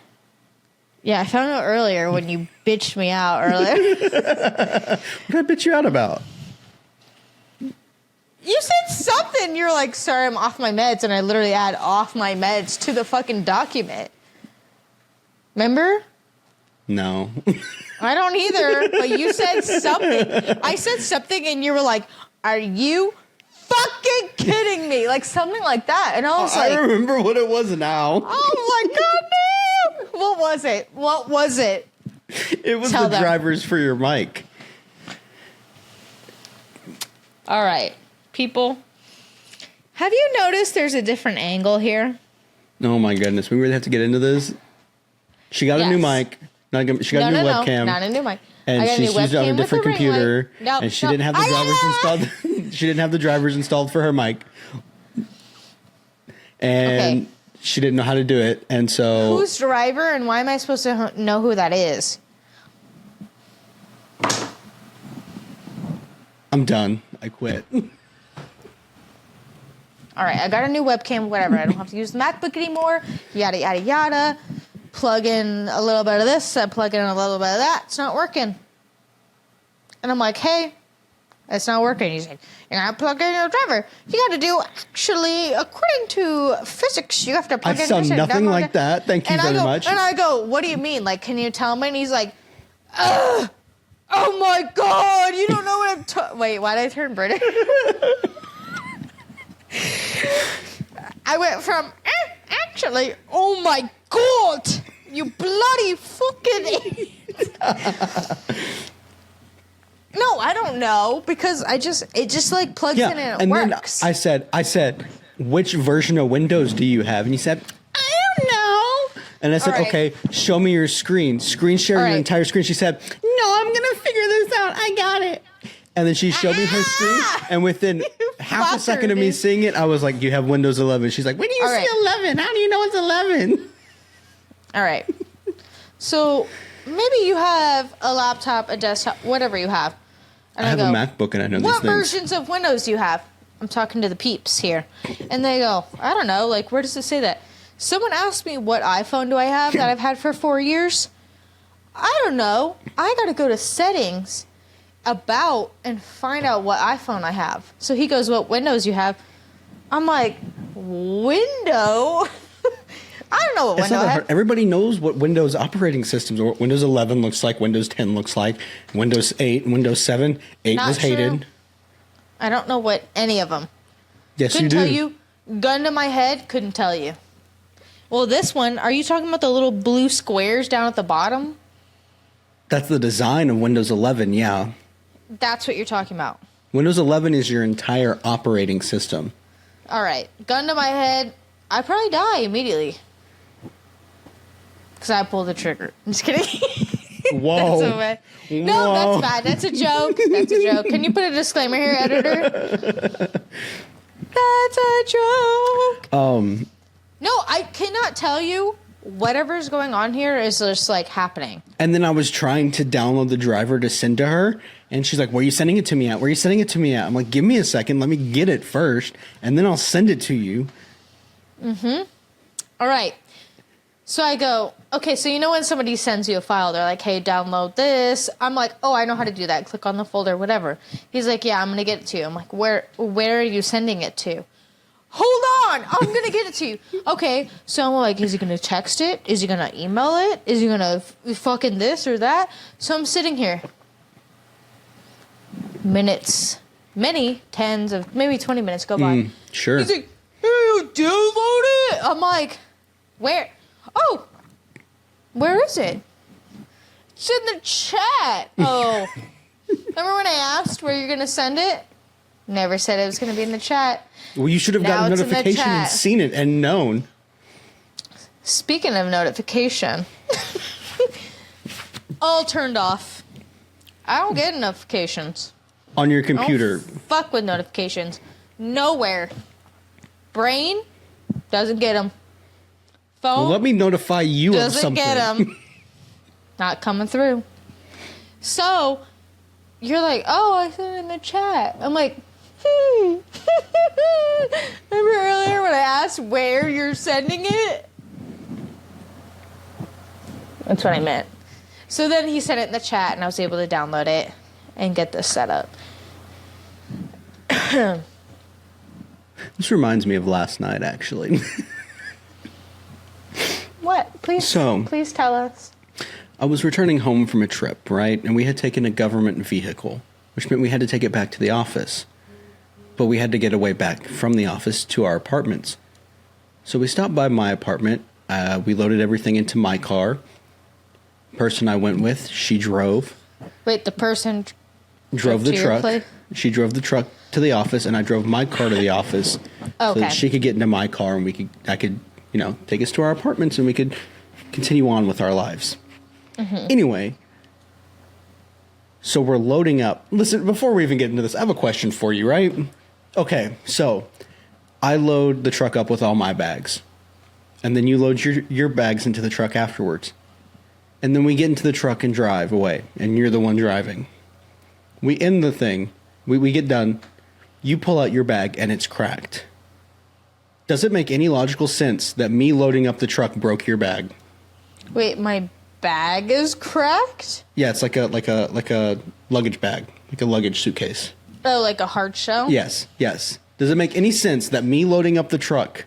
Yeah, I found out earlier when you bitched me out earlier. What did I bitch you out about? You said something. You're like, sorry, I'm off my meds. And I literally add off my meds to the fucking document. Remember? No. I don't either. But you said something. I said something and you were like, are you fucking kidding me? Like something like that. And I was I like, remember what it was now. oh my God, no. What was it? What was it? It was Tell the them. drivers for your mic. All right, people. Have you noticed there's a different angle here? Oh my goodness, we really have to get into this. She got a new Yes. mic. She got a new webcam. Not a new mic. And I got a she's new used it on a webcam with different ring computer. light. Nope, and she nope. didn't have the drivers installed. She didn't have the drivers installed for her mic. And Okay. she didn't know how to do it. And so Who's driver and why am I supposed to know who that is? I'm done. I quit. All right, I got a new webcam, whatever. I don't have to use the MacBook anymore. Yada, yada, yada. Plug in a little bit of this. Plug in a little bit of that. It's not working. And I'm like, hey, it's not working. He's like, you're not plugging in your driver. You got to do, actually, according to physics, you have to plug I in sound this and nothing that, like that. Thank you and very I go, much. And I go, what do you mean? Like, can you tell me? And he's like, ugh. Oh my God, you don't know what I'm talking. Wait, why did I turn British? I went from, actually, oh my God, you bloody fucking idiot. No, I don't know, because it just like plugs in and it works. Then I said, which version of Windows do you have? And he said, I don't know. And I said, All right. okay, show me your screen. Screen share All your right. entire screen. She said, no, I'm going to figure this out. I got it. And then she showed me her screen. And within half a fucker, second of me dude. seeing it, I was like, you have Windows 11. She's like, when do you All see right. 11? How do you know it's 11? All right. So maybe you have a laptop, a desktop, whatever you have. And I have go, a MacBook and I know what these things. versions of Windows do you have? I'm talking to the peeps here. And they go, I don't know. Like, where does it say that? Someone asked me what iPhone do I have that I've had for 4 years. I don't know. I got to go to settings about and find out what iPhone I have. So he goes, what Windows you have? I'm like, window? I don't know what It's not window I that have. hard. Everybody knows what Windows operating systems, or what Windows 11 looks like, Windows 10 looks like, Windows 8, Windows 7. 8 Not was true. hated. I don't know what any of them. Yes, Couldn't you do. tell you. Gun to my head, couldn't tell you. Well, this one, are you talking about the little blue squares down at the bottom? That's the design of Windows 11, yeah. That's what you're talking about. Windows 11 is your entire operating system. All right. Gun to my head, I'd probably die immediately. Because I pulled the trigger. I'm just kidding. Whoa. That's so bad. No, Whoa. that's bad. That's a joke. That's a joke. Can you put a disclaimer here, editor? That's a joke. No, I cannot tell you. Whatever's going on here is just like happening. And then I was trying to download the driver to send to her, and she's like, where are you sending it to me at? Where are you sending it to me at? I'm like, give me a second. Let me get it first, and then I'll send it to you. All right. So I go, okay, so you know when somebody sends you a file, they're like, hey, download this. I'm like, oh, I know how to do that. Click on the folder, whatever. He's like, yeah, I'm going to get it to you. I'm like, where are you sending it to? Hold on, I'm going to get it to you. Okay, so I'm like, is he going to text it? Is he going to email it? Is he going to fucking this or that? So I'm sitting here. Minutes, many tens of, maybe 20 minutes go by. Sure. He's like, hey, you download it? I'm like, where? Oh, where is it? It's in the chat. Oh, remember when I asked where you're going to send it? Never said it was going to be in the chat. Well, you should have Now gotten a it's in the notification and chat. seen it and known. Speaking of notification, all turned off. I don't get notifications. On your I don't computer. fuck with notifications. Nowhere. Brain doesn't get them. Phone Well, let me notify you of doesn't something. get them. Not coming through. So you're like, oh, I sent it in the chat. I'm like, Remember earlier when I asked where you're sending it? That's what I meant. So then he sent it in the chat, and I was able to download it and get this set up. This reminds me of last night, actually. What? Please tell us. I was returning home from a trip, right? And we had taken a government vehicle, which meant we had to take it back to the office. But we had to get away back from the office to our apartments. So we stopped by my apartment. We loaded everything into my car. Person I went with, she drove. Wait, the person Drove the to your truck. place? She drove the truck to the office, and I drove my car to the office so Okay. that she could get into my car, and I could, take us to our apartments, and we could continue on with our lives. Mm-hmm. Anyway, so we're loading up. Listen, before we even get into this, I have a question for you, right? Okay, so I load the truck up with all my bags, and then you load your bags into the truck afterwards. And then we get into the truck and drive away, and you're the one driving. We end the thing. We get done. You pull out your bag, and it's cracked. Does it make any logical sense that me loading up the truck broke your bag? Wait, my bag is cracked? Yeah, it's like a luggage bag, like a luggage suitcase. Oh, like a hard shell? Yes. Does it make any sense that me loading up the truck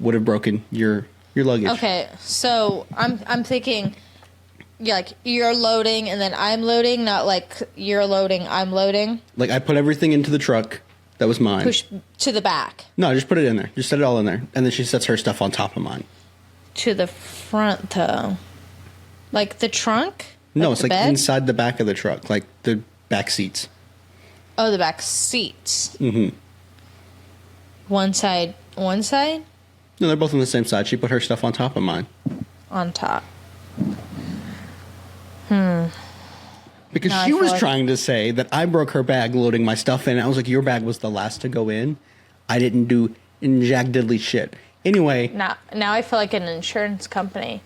would have broken your luggage? Okay, so I'm thinking, like you're loading and then I'm loading, not like you're loading, I'm loading. Like I put everything into the truck that was mine. Push to the back. No, just put it in there. Just set it all in there, and then she sets her stuff on top of mine. To the front, though. Like the trunk? No, Like it's the like bed? inside the back of the truck, like the back seats. Oh, the back seats. Mm-hmm. One side? No, they're both on the same side. She put her stuff on top of mine. On top. Because No, I she feel was like- trying to say that I broke her bag loading my stuff in. I was like, your bag was the last to go in. I didn't do jack diddly shit. Anyway, Now I feel like an insurance company.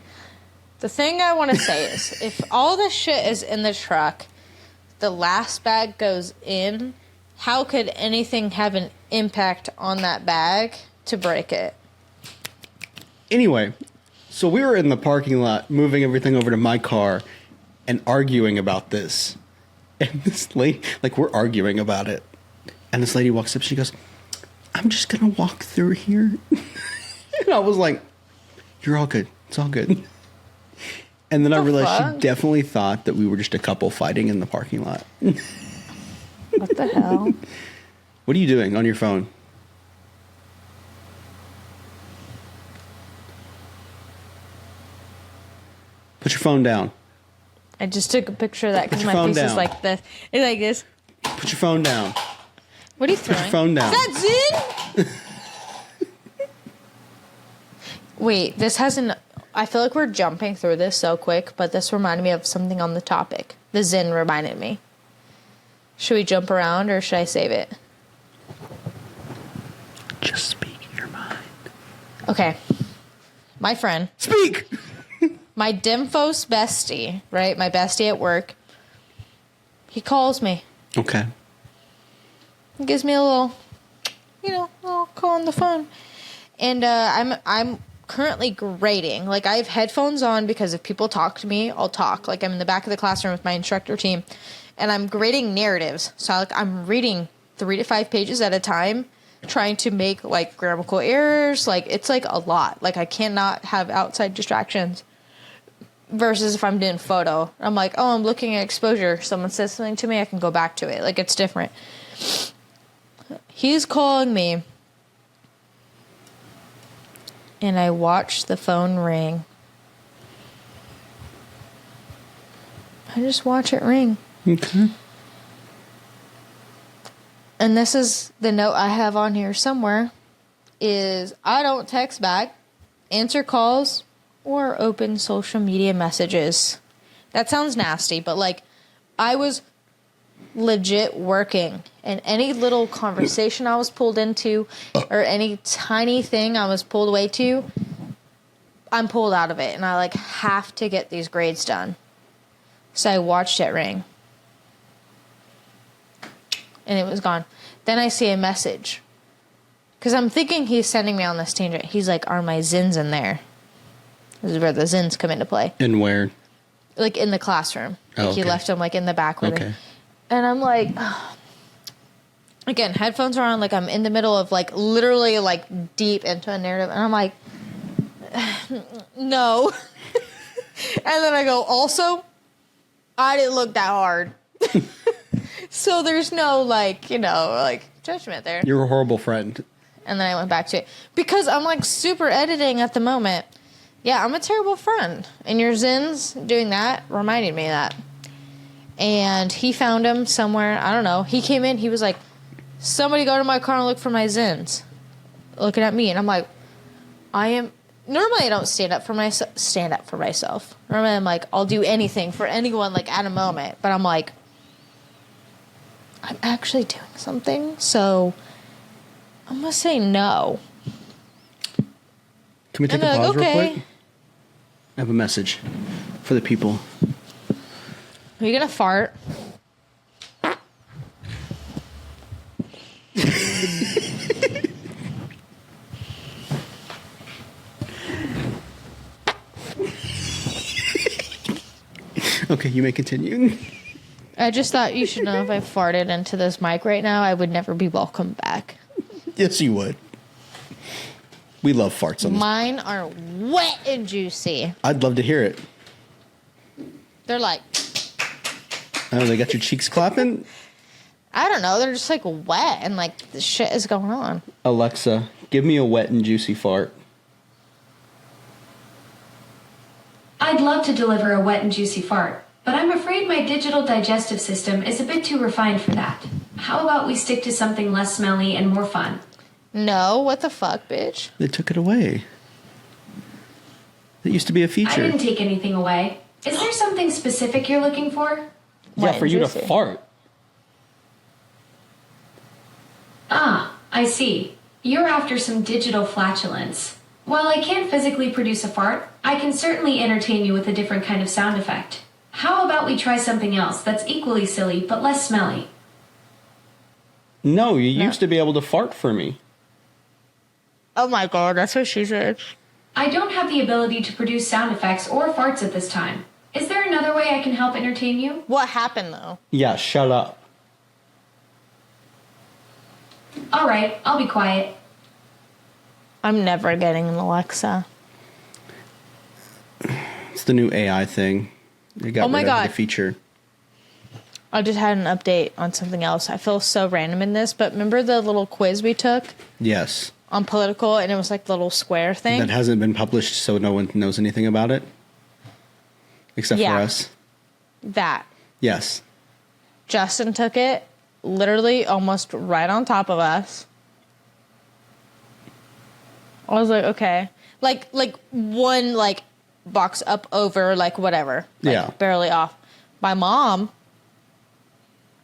The thing I want to say is, if all the shit is in the truck, the last bag goes in, how could anything have an impact on that bag to break it? anyway, so we were in the parking lot moving everything over to my car and arguing about this. And this lady, like we're arguing about it. And this lady walks up, she goes, I'm just going to walk through here. And I was like, You're all good. It's all good. And then I realized fuck? she definitely thought that we were just a couple fighting in the parking lot. What the hell? What are you doing on your phone? Put your phone down. I just took a picture of that because your my phone face is down. like this. It's like this. Put your phone down. What are you throwing? phone down. Is that Zin? Wait, this hasn't... I feel like we're jumping through this so quick, but this reminded me of something on the topic. The Zin reminded me. Should we jump around or should I save it? Just speak your mind. Okay. My friend, Speak! my Dimphos bestie, right? My bestie at work. He calls me. Okay. He gives me a little, little call on the phone. And I'm currently grading. Like, I have headphones on because if people talk to me, I'll talk. Like, I'm in the back of the classroom with my instructor team, and I'm grading narratives. So, I'm reading 3 to 5 pages at a time, trying to make, like, grammatical errors. Like, it's, like, a lot. Like, I cannot have outside distractions. Versus if I'm doing photo. I'm like, oh, I'm looking at exposure. Someone says something to me, I can go back to it. Like, it's different. He's calling me. And I watch the phone ring. I just watch it ring. Okay. And this is the note I have on here somewhere. Is I don't text back, answer calls, or open social media messages. That sounds nasty, but like I was legit working, and any little conversation I was pulled into or any tiny thing I was pulled away to, I'm pulled out of it, and I like have to get these grades done. So I watched it ring, and it was gone. Then I see a message, because I'm thinking he's sending me on this tangent. He's like, are my Zins in there? This is where the Zins come into play. And where? Like in the classroom. Oh, Like he okay. left them like in the back. Where Okay. and I'm like, again, headphones are on. Like I'm in the middle of like literally like deep into a narrative. And I'm like, no. And then I go, also, I didn't look that hard. So there's no like, like judgment there. You're a horrible friend. And then I went back to it. Because I'm like super editing at the moment. Yeah, I'm a terrible friend. And your Zins doing that reminded me of that. And he found him somewhere. I don't know. He came in. He was like, somebody go to my car and look for my Zins. Looking at me. And I'm like, normally I don't stand up for myself. Normally I'm like, I'll do anything for anyone like at a moment. But I'm like, I'm actually doing something. So I'm going to say no. Can we take And a they're pause like, real okay. quick? I have a message for the people. Are you going to fart? Okay, you may continue. I just thought you should know if I farted into this mic right now, I would never be welcome back. Yes, you would. We love farts on this. Mine are wet and juicy. I'd love to hear it. They're like, Oh, they got your cheeks clapping? I don't know, they're just like wet and like the shit is going on. Alexa, give me a wet and juicy fart. I'd love to deliver a wet and juicy fart, but I'm afraid my digital digestive system is a bit too refined for that. How about we stick to something less smelly and more fun? No, what the fuck, bitch? They took it away. It used to be a I feature. didn't take anything away. Is there something specific you're looking for? Yeah, for you to juicy. fart. Ah, I see. You're after some digital flatulence. While I can't physically produce a fart, I can certainly entertain you with a different kind of sound effect. How about we try something else that's equally silly but less smelly? No, you used to be able to fart for me. Oh my god, that's what she said. I don't have the ability to produce sound effects or farts at this time. Is there another way I can help entertain you? What happened though? Yeah, shut up. Alright, I'll be quiet. I'm never getting an Alexa. It's the new AI thing. They got Oh my rid of God. the feature. I just had an update on something else. I feel so random in this, but remember the little quiz we took Yes. on political, and it was like the little square thing? That hasn't been published, so no one knows anything about it. Except Yeah. for us. That. Yes. Justin took it literally almost right on top of us. I was like, okay. Like one like box up over, like whatever. Like Yeah. barely off. My mom,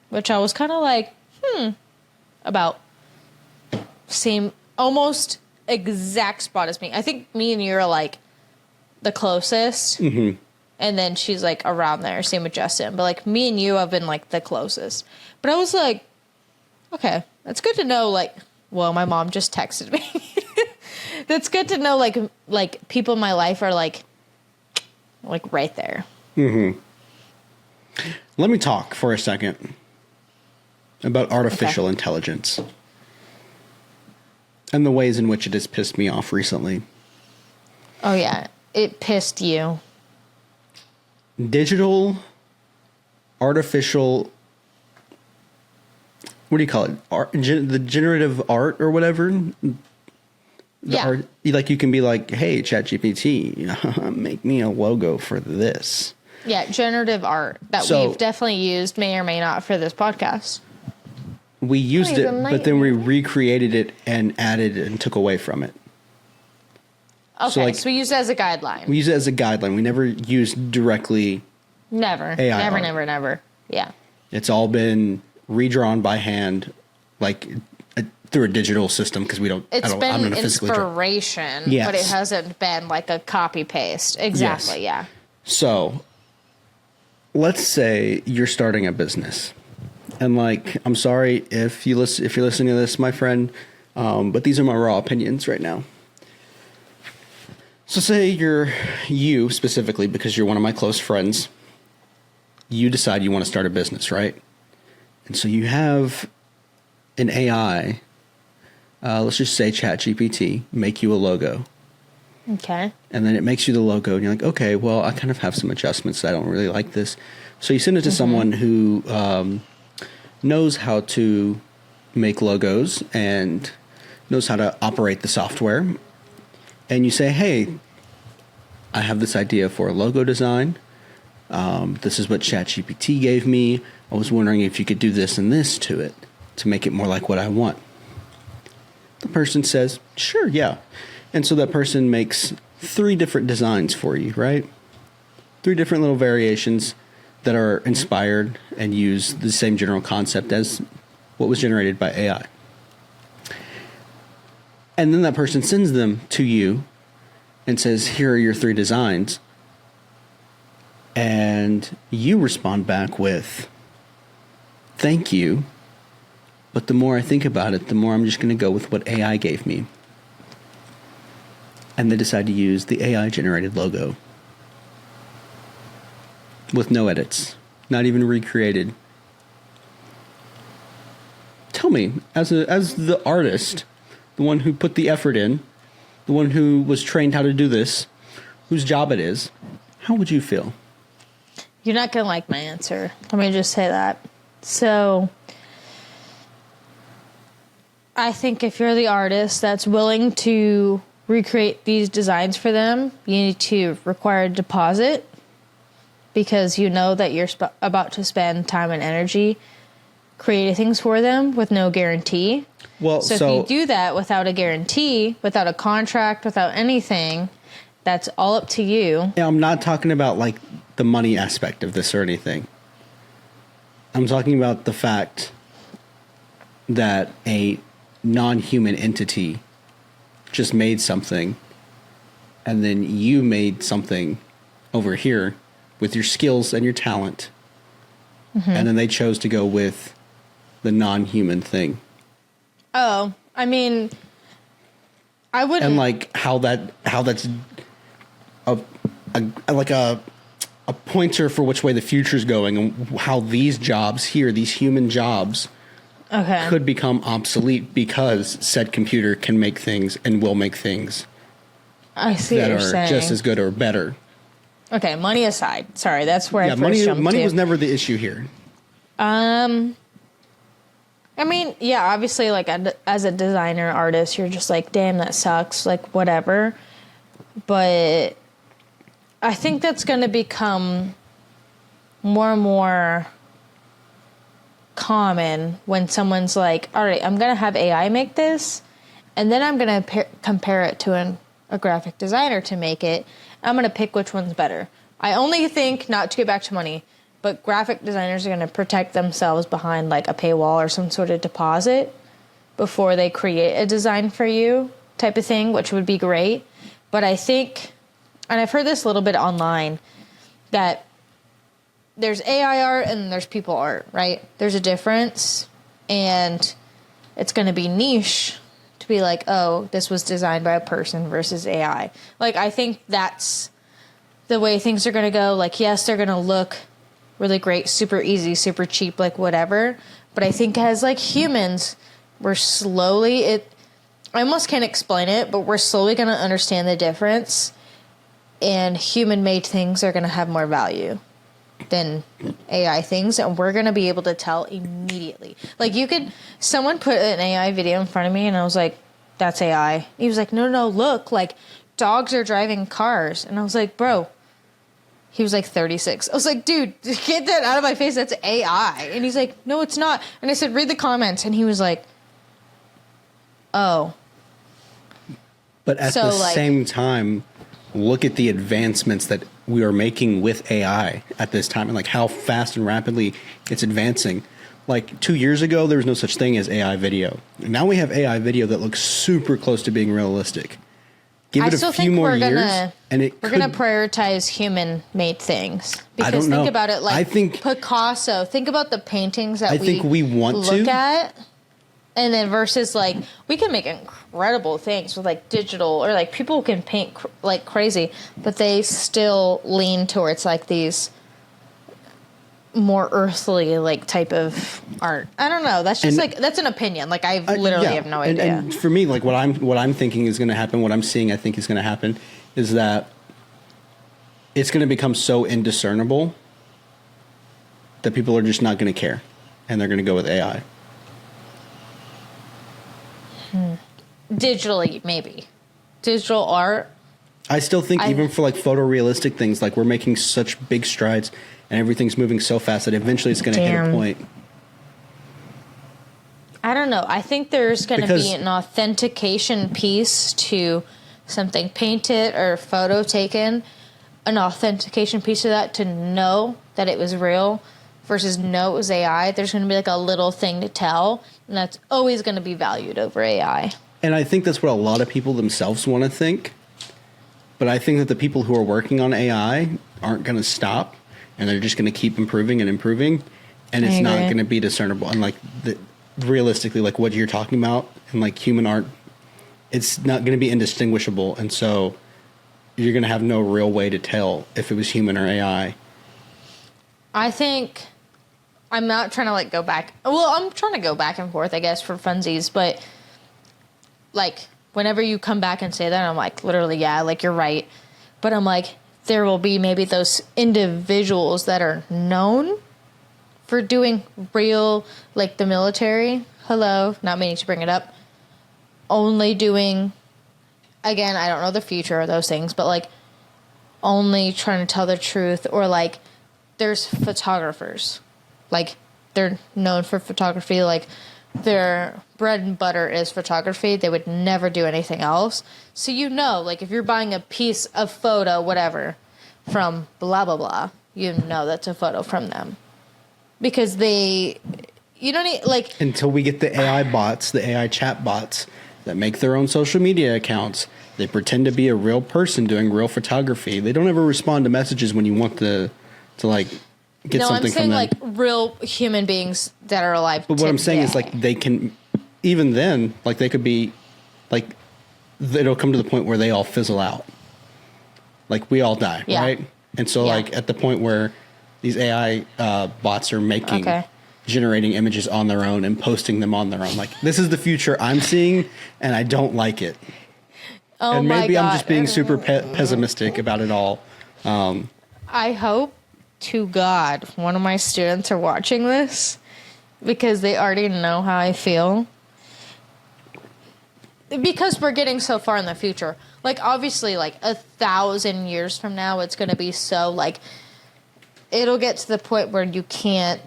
which I was kind of like, about, same, almost exact spot as me. I think me and you are like the closest. Mm-hmm. And then she's like around there, same with Justin. But like me and you have been like the closest. But I was like, okay, that's good to know. Like, well, my mom just texted me. That's good to know. Like people in my life are like right there. Mm-hmm. Let me talk for a second about artificial intelligence and the ways in which it has pissed me off recently. Oh yeah, it pissed you. Digital, artificial, what do you call it? The generative art or whatever. Yeah. Like you can be like, hey, ChatGPT, make me a logo for this. Yeah, generative art that we've definitely used, may or may not, for this podcast. We used it, but then we recreated it and added and took away from it. Okay, so we use it as a guideline. We use it as a guideline. We never used directly. Never. AI never, art. never. Yeah. It's all been redrawn by hand, like through a digital system because we don't. It's I'm been gonna physically draw. inspiration, Yes. but it hasn't been like a copy paste. Exactly. Yes. Yeah. So, let's say you're starting a business, and like, I'm sorry if you're listening to this, my friend, but these are my raw opinions right now. So, say you specifically, because you're one of my close friends, you decide you want to start a business, right? And so you have an AI, let's just say ChatGPT, make you a logo. Okay. And then it makes you the logo, and you're like, okay, well, I kind of have some adjustments. I don't really like this. So you send it to someone who knows how to make logos and knows how to operate the software. And you say, hey, I have this idea for a logo design. This is what ChatGPT gave me. I was wondering if you could do this and this to it to make it more like what I want. The person says, sure, yeah. And so that person makes 3 different designs for you, right? 3 different little variations that are inspired and use the same general concept as what was generated by AI. And then that person sends them to you and says, here are your 3 designs. And you respond back with, thank you. But the more I think about it, the more I'm just going to go with what AI gave me. And they decide to use the AI generated logo with no edits, not even recreated. Tell me, as the artist, the one who put the effort in, the one who was trained how to do this, whose job it is, how would you feel? You're not going to like my answer. Let me just say that. So, I think if you're the artist that's willing to recreate these designs for them, you need to require a deposit because you know that you're about to spend time and energy creating things for them with no guarantee. Well, so if you do that without a guarantee, without a contract, without anything, that's all up to you. Yeah, I'm not talking about like the money aspect of this or anything. I'm talking about the fact that a non-human entity just made something and then you made something over here with your skills and your talent. And then they chose to go with the non-human thing. Oh, I mean, I wouldn't. And like how that's a pointer for which way the future's going and how these jobs here, these human jobs, could become obsolete because said computer can make things and will make things I see that what are you're saying. just as good or better. Okay, money aside. Sorry, that's where I first jumped money to. was never the issue here. I mean, yeah, obviously, like, as a designer, artist, you're just like, damn, that sucks, like, whatever. But I think that's going to become more and more common when someone's like, all right, I'm going to have AI make this, and then I'm going to compare it to a graphic designer to make it. I'm going to pick which one's better. I only think, not to get back to money, but graphic designers are going to protect themselves behind like a paywall or some sort of deposit before they create a design for you type of thing, which would be great. But I think, and I've heard this a little bit online, that there's AI art and there's people art, right? There's a difference, and it's going to be niche to be like, oh, this was designed by a person versus AI. Like, I think that's the way things are going to go. Like, yes, they're going to look really great, super easy, super cheap, like whatever. But I think as like humans, we're slowly, I almost can't explain it, but we're slowly going to understand the difference. And human-made things are going to have more value than AI things, and we're going to be able to tell immediately. Like, someone put an AI video in front of me, and I was like, that's AI. He was like, no, look, like, dogs are driving cars. And I was like, bro. He was like 36. I was like, dude, get that out of my face. That's AI. And he's like, no, it's not. And I said, read the comments. And he was like, oh. But at the same time, look at the advancements that we are making with AI at this time, and like how fast and rapidly it's advancing. Like 2 years ago, there was no such thing as AI video. Now we have AI video that looks super close to being realistic. Give it a few more years, and we're gonna prioritize human-made things. Because I don't know. Think about it, like I think Picasso. Think about the paintings that we want look to at, and then versus like we can make incredible things with like digital, or like people can paint like crazy, but they still lean towards like these more earthly like type of art. I don't know. That's just that's an opinion. Like I literally have no idea. And for me, like what I'm thinking is going to happen, what I'm seeing I think is going to happen is that it's going to become so indiscernible that people are just not going to care, and they're going to go with AI. Digitally, maybe. Digital art. I still think even for like photorealistic things, like we're making such big strides and everything's moving so fast that eventually it's going to hit a point. I don't know. I think there's going to be an authentication piece to something painted or photo taken, an authentication piece of that to know that it was real versus know it was AI. There's going to be like a little thing to tell, and that's always going to be valued over AI. And I think that's what a lot of people themselves want to think. But I think that the people who are working on AI aren't going to stop, and they're just going to keep improving and improving, and it's not going to be discernible. And like realistically, like what you're talking about, and like human art, it's not going to be indistinguishable, and so you're going to have no real way to tell if it was human or AI. I think I'm not trying to like go back. Well, I'm trying to go back and forth, I guess, for funsies, but like whenever you come back and say that, I'm like, literally, yeah, like you're right. But I'm like, there will be maybe those individuals that are known for doing real, like the military. Hello, not meaning to bring it up. Only doing, again, I don't know the future of those things, but like only trying to tell the truth. Or like there's photographers. Like they're known for photography. Like their bread and butter is photography. They would never do anything else. So you know, like if you're buying a piece of photo, whatever, from blah, blah, blah, you know that's a photo from them. Because you don't need, like... Until we get the AI bots, the AI chat bots that make their own social media accounts. They pretend to be a real person doing real photography. They don't ever respond to messages when you want to like... Get no, something I'm saying from like real human beings that are alive. But what I'm saying is like they can, even then, like they could be, like it'll come to the point where they all fizzle out. Like we all die, right? And so like at the point where these AI bots are making, generating images on their own and posting them on their own. Like this is the future I'm seeing, and I don't like it. Oh and maybe my God. I'm just being super pessimistic about it all. I hope to God one of my students are watching this because they already know how I feel. Because we're getting so far in the future. Like, obviously, like, 1,000 years from now, it's going to be so, like, it'll get to the point where you can't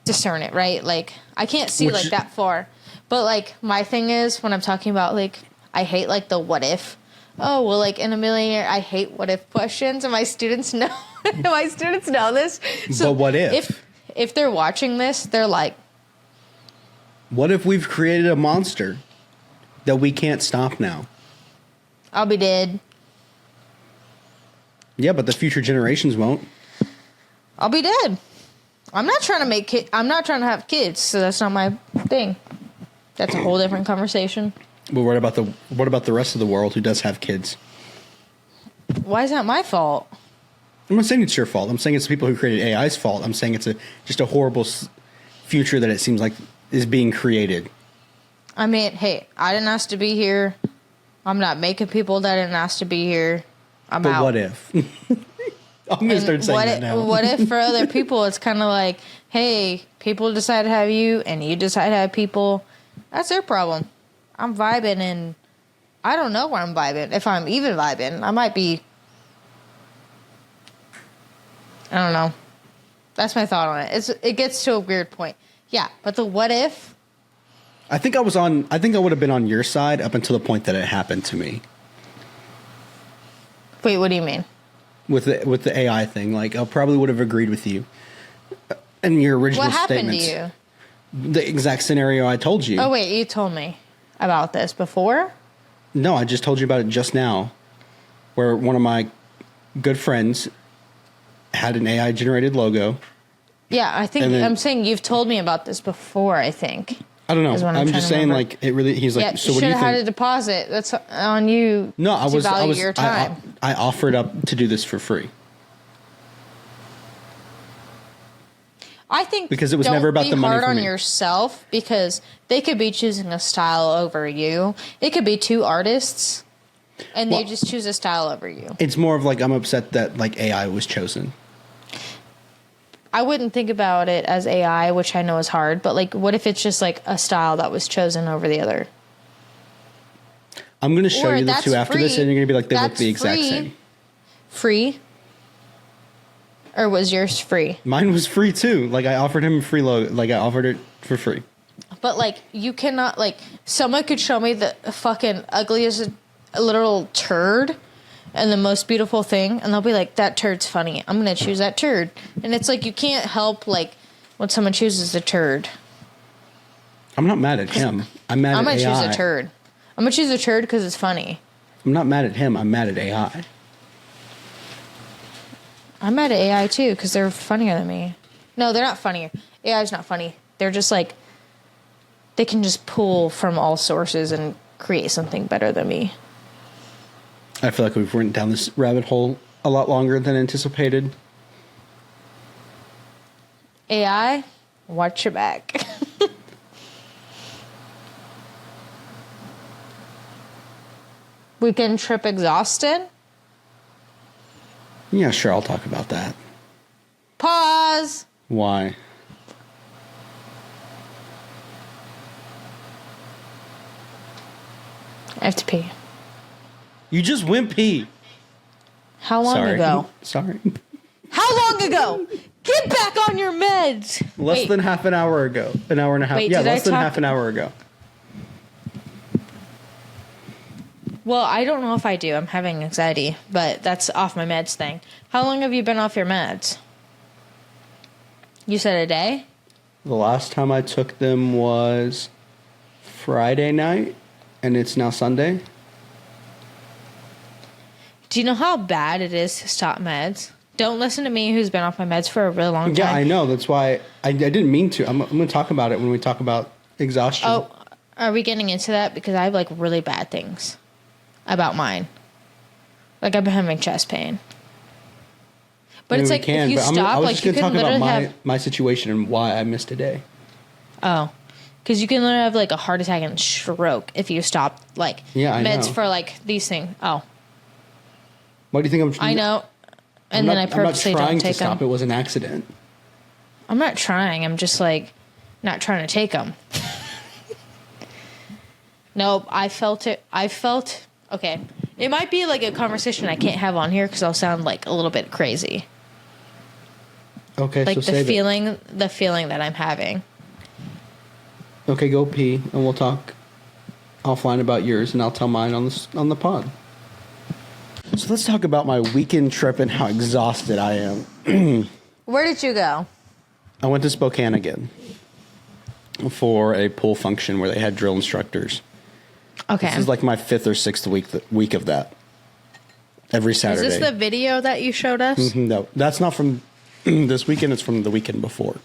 discern it, right? Like, I can't see, like, that far. But, like, my thing is, when I'm talking about, like, I hate, like, the what if. Oh, well, like, in a million years, I hate what if questions, and my students know. My students know this. So but what if? If they're watching this, they're like, what if we've created a monster that we can't stop now? I'll be dead. Yeah, but the future generations won't. I'll be dead. I'm not trying to I'm not trying to have kids, so that's not my thing. That's a whole different conversation. But what about the rest of the world who does have kids? Why is that my fault? I'm not saying it's your fault. I'm saying it's the people who created AI's fault. I'm saying it's just a horrible future that it seems like is being created. I mean, hey, I didn't ask to be here. I'm not making people that didn't ask to be here. I'm out. But what if? I'm going to start saying that now. What if for other people it's kind of like, hey, people decide to have you and you decide to have people. That's their problem. I'm vibing and I don't know where I'm vibing. If I'm even vibing, I might be. I don't know. That's my thought on it. It gets to a weird point. Yeah, but the what if? I think I would have been on your side up until the point that it happened to me. Wait, what do you mean? With the AI thing, like I probably would have agreed with you in your original statements. What happened to you? The exact scenario I told you. Oh wait, you told me about this before? No, I just told you about it just now, where one of my good friends had an AI generated logo. Yeah, I think I'm saying you've told me about this before. I think. I don't know. I'm just saying, remember. like, it really. He's like, Yeah, so what do you think? should have had a deposit. That's on you. No, I was. Your time. I offered up to do this for free. I think because it was never about the money for me. Don't be hard on yourself because they could be choosing a style over you. It could be two artists, and they just choose a style over you. It's more of like I'm upset that like AI was chosen. I wouldn't think about it as AI, which I know is hard, but like, what if it's just like a style that was chosen over the other? I'm going to show you the two after this, and you're going to be like, they look the exact same. Free? Or was yours free? Mine was free too. Like I offered him a free logo. Like I offered it for free. But like, you cannot like, someone could show me the fucking ugliest literal turd and the most beautiful thing, and they'll be like, that turd's funny. I'm going to choose that turd. And it's like, you can't help, like, when someone chooses a turd. I'm not mad at him. I'm mad at AI. I'm going to choose a turd. I'm going to choose a turd because it's funny. I'm not mad at him. I'm mad at AI. I'm mad at AI, too, because they're funnier than me. No, they're not funnier. AI's not funny. They're just, like, they can just pull from all sources and create something better than me. I feel like we've went down this rabbit hole a lot longer than anticipated. AI, watch your back. Weekend trip exhausted? Yeah, sure, I'll talk about that. Pause. Why? I have to pee. You just went pee. How long ago? Sorry. How long ago? Get back on your meds. Less than half an hour ago. An hour and a half. Wait, yeah, did I less than talk- half an hour ago. Well, I don't know if I do. I'm having anxiety, but that's off my meds thing. How long have you been off your meds? You said a day? The last time I took them was Friday night, and it's now Sunday. Do you know how bad it is to stop meds? Don't listen to me who's been off my meds for a really long time. Yeah, I know. That's why I didn't mean to. I'm going to talk about it when we talk about exhaustion. Oh, are we getting into that? Because I have like really bad things about mine. Like I've been having chest pain. But it's like if you stop, like you can literally have my situation and why I missed a day. Oh, because you can literally have like a heart attack and stroke if you stop like I meds know. for like these things. Oh, Why do you think I'm? I know. And then I purposely I'm not trying don't take to stop. them. It was an accident. I'm not trying. I'm just like not trying to take them. Nope. I felt it. Okay. It might be like a conversation I can't have on here because I'll sound like a little bit crazy. Okay, Like so the save feeling that I'm having. it. Okay, go pee, and we'll talk offline about yours, and I'll tell mine on the pod. So let's talk about my weekend trip and how exhausted I am. Where did you go? I went to Spokane again for a pool function where they had drill instructors. Okay. This is like my 5th or 6th week of that. Every Saturday. Is this the video that you showed us? No, that's not from this weekend. It's from the weekend before.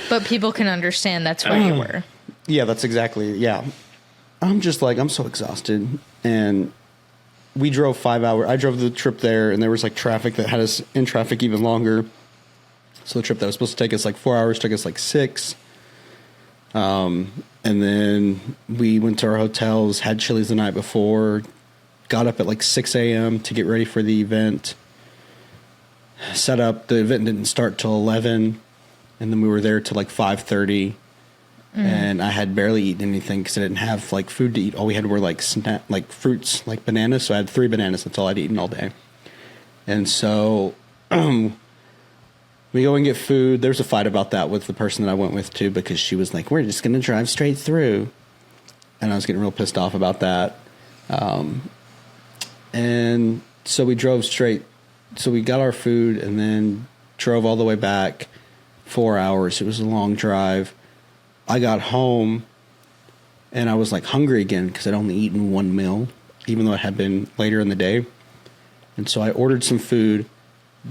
But people can understand that's where you were. Yeah, that's exactly. Yeah, I'm just like I'm so exhausted, and we drove 5 hours. I drove the trip there, and there was like traffic that had us in traffic even longer. So the trip that was supposed to take us like 4 hours took us like 6. And then we went to our hotels, had Chili's the night before, got up at like 6 a.m. to get ready for the event. Set up. The event didn't start till 11, and then we were there till like 5:30. And I had barely eaten anything because I didn't have like food to eat. All we had were like fruits, like bananas. So I had 3 bananas. That's all I'd eaten all day. And so we go and get food. There's a fight about that with the person that I went with too, because she was like, "We're just going to drive straight through," and I was getting real pissed off about that. And so we drove straight. So we got our food and then drove all the way back 4 hours. It was a long drive. I got home and I was like hungry again because I'd only eaten 1 meal, even though it had been later in the day. And so I ordered some food,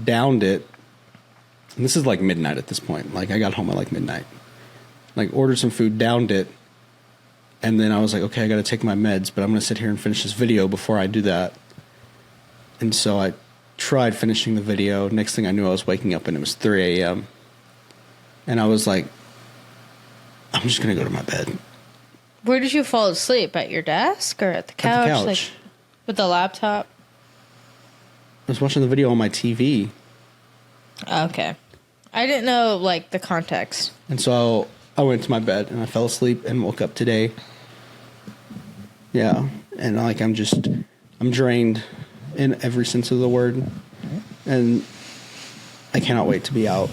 downed it. And this is like midnight at this point. Like I got home at like midnight. Like ordered some food, downed it. And then I was like, okay, I got to take my meds, but I'm going to sit here and finish this video before I do that. And so I tried finishing the video. Next thing I knew, I was waking up and it was 3 a.m. And I was like, I'm just going to go to my bed. Where did you fall asleep? At your desk or at the couch? At the couch. Like, with the laptop? I was watching the video on my TV. Okay. I didn't know, like, the context. And so I went to my bed and I fell asleep and woke up today. Yeah. And like, I'm drained in every sense of the word. And I cannot wait to be out.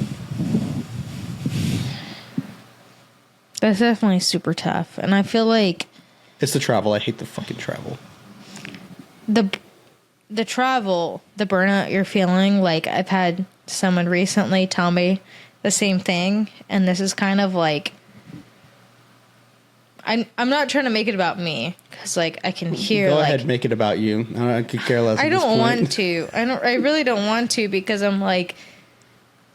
That's definitely super tough. And I feel like It's the travel. I hate the fucking travel. the travel, the burnout you're feeling, like I've had someone recently tell me the same thing, and this is kind of like I'm not trying to make it about me because like I can hear Go like ahead, make it about you. I could care less. I at this don't point. want to. I really don't want to because I'm like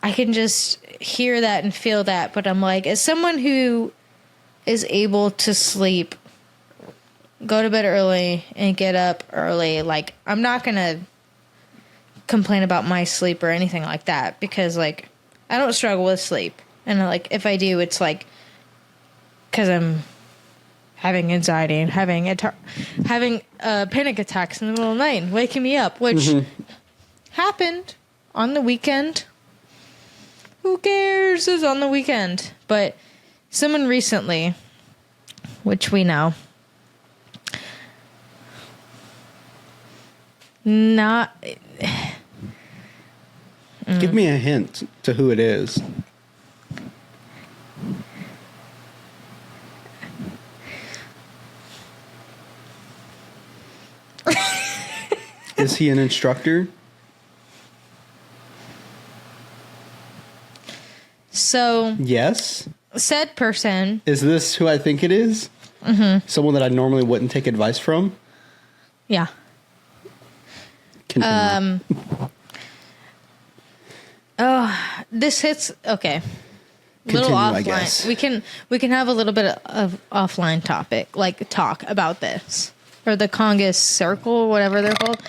I can just hear that and feel that, but I'm like as someone who is able to sleep, go to bed early and get up early, like I'm not gonna complain about my sleep or anything like that because like I don't struggle with sleep, and like if I do, it's like because I'm having anxiety and having panic attacks in the middle of the night and waking me up, which happened on the weekend. Who cares? It's on the weekend. But someone recently, which we know, not... Give me a hint to who it is. Is he an instructor? So, Yes. said person... Is this who I think it is? Mm-hmm. Someone that I normally wouldn't take advice from? Yeah. Continue. This hits... Okay. Continue, Little I offline. guess. We can have a little bit of offline topic, like talk about this. Or the Kongus circle, whatever they're called,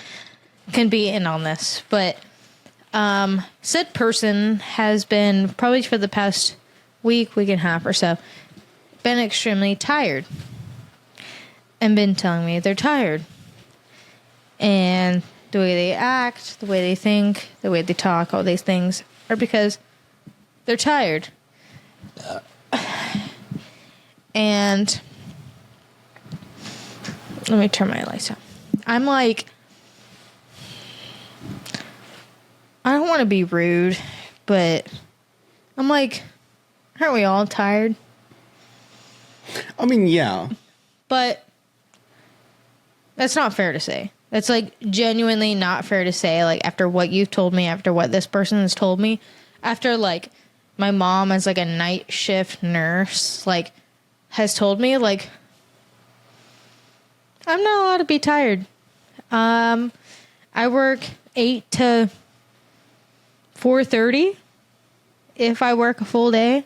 can be in on this. But said person has been, probably for the past week and a half or so, been extremely tired. And been telling me they're tired. And the way they act, the way they think, the way they talk, all these things are because they're tired. And let me turn my lights on. I'm like, I don't want to be rude, but I'm like, aren't we all tired? I mean, yeah. But that's not fair to say. That's like genuinely not fair to say, like, after what you've told me, after what this person has told me, after like my mom as like a night shift nurse, like, has told me, like, I'm not allowed to be tired. I work 8 to 4:30 if I work a full day.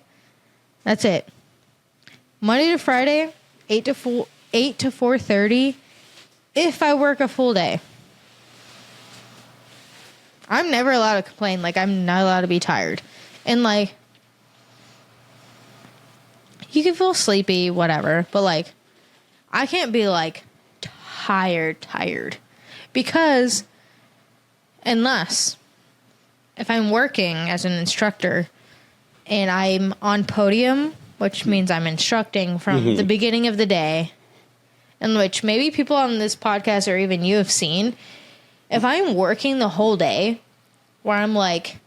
That's it. Monday to Friday, 8 to 4:30 if I work a full day. I'm never allowed to complain. Like, I'm not allowed to be tired. And, like, you can feel sleepy, whatever. But, like, I can't be, like, tired. Because unless if I'm working as an instructor and I'm on podium, which means I'm instructing from the beginning of the day, in which maybe people on this podcast or even you have seen, if I'm working the whole day where I'm like,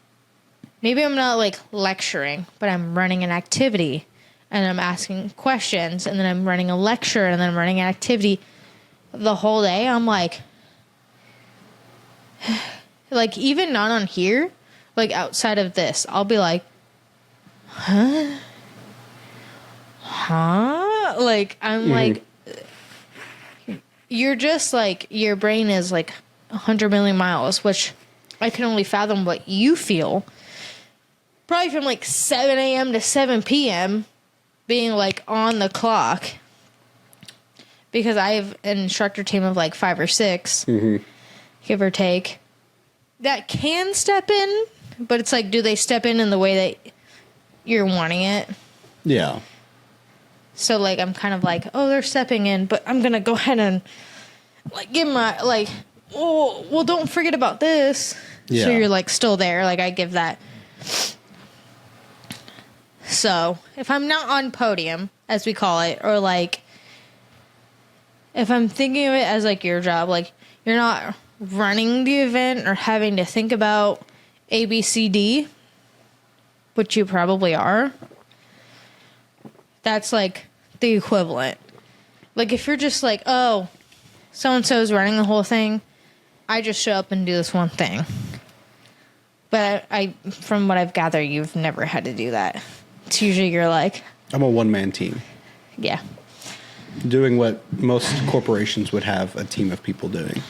maybe I'm not like lecturing, but I'm running an activity and I'm asking questions and then I'm running a lecture and then I'm running an activity the whole day, I'm like even not on here, like outside of this, I'll be like, huh? Like, I'm like, you're just like, your brain is like 100 million miles, which I can only fathom what you feel. Probably from like 7 a.m. to 7 p.m. being like on the clock. Because I have an instructor team of like 5 or 6, give or take, that can step in, but it's like, do they step in the way that you're wanting it? Yeah. So, like, I'm kind of like, oh, they're stepping in, but I'm going to go ahead and, like, give my, like, oh, well, don't forget about this. Yeah. So you're, like, still there. Like, I give that. So, if I'm not on podium, as we call it, or, like, if I'm thinking of it as, like, your job, like, you're not running the event or having to think about A, B, C, D, which you probably are, that's, like, the equivalent. Like, if you're just like, oh, so-and-so is running the whole thing, I just show up and do this one thing. But I from what I've gathered, you've never had to do that. It's usually you're like, I'm a one-man team. Yeah. Doing what most corporations would have a team of people doing.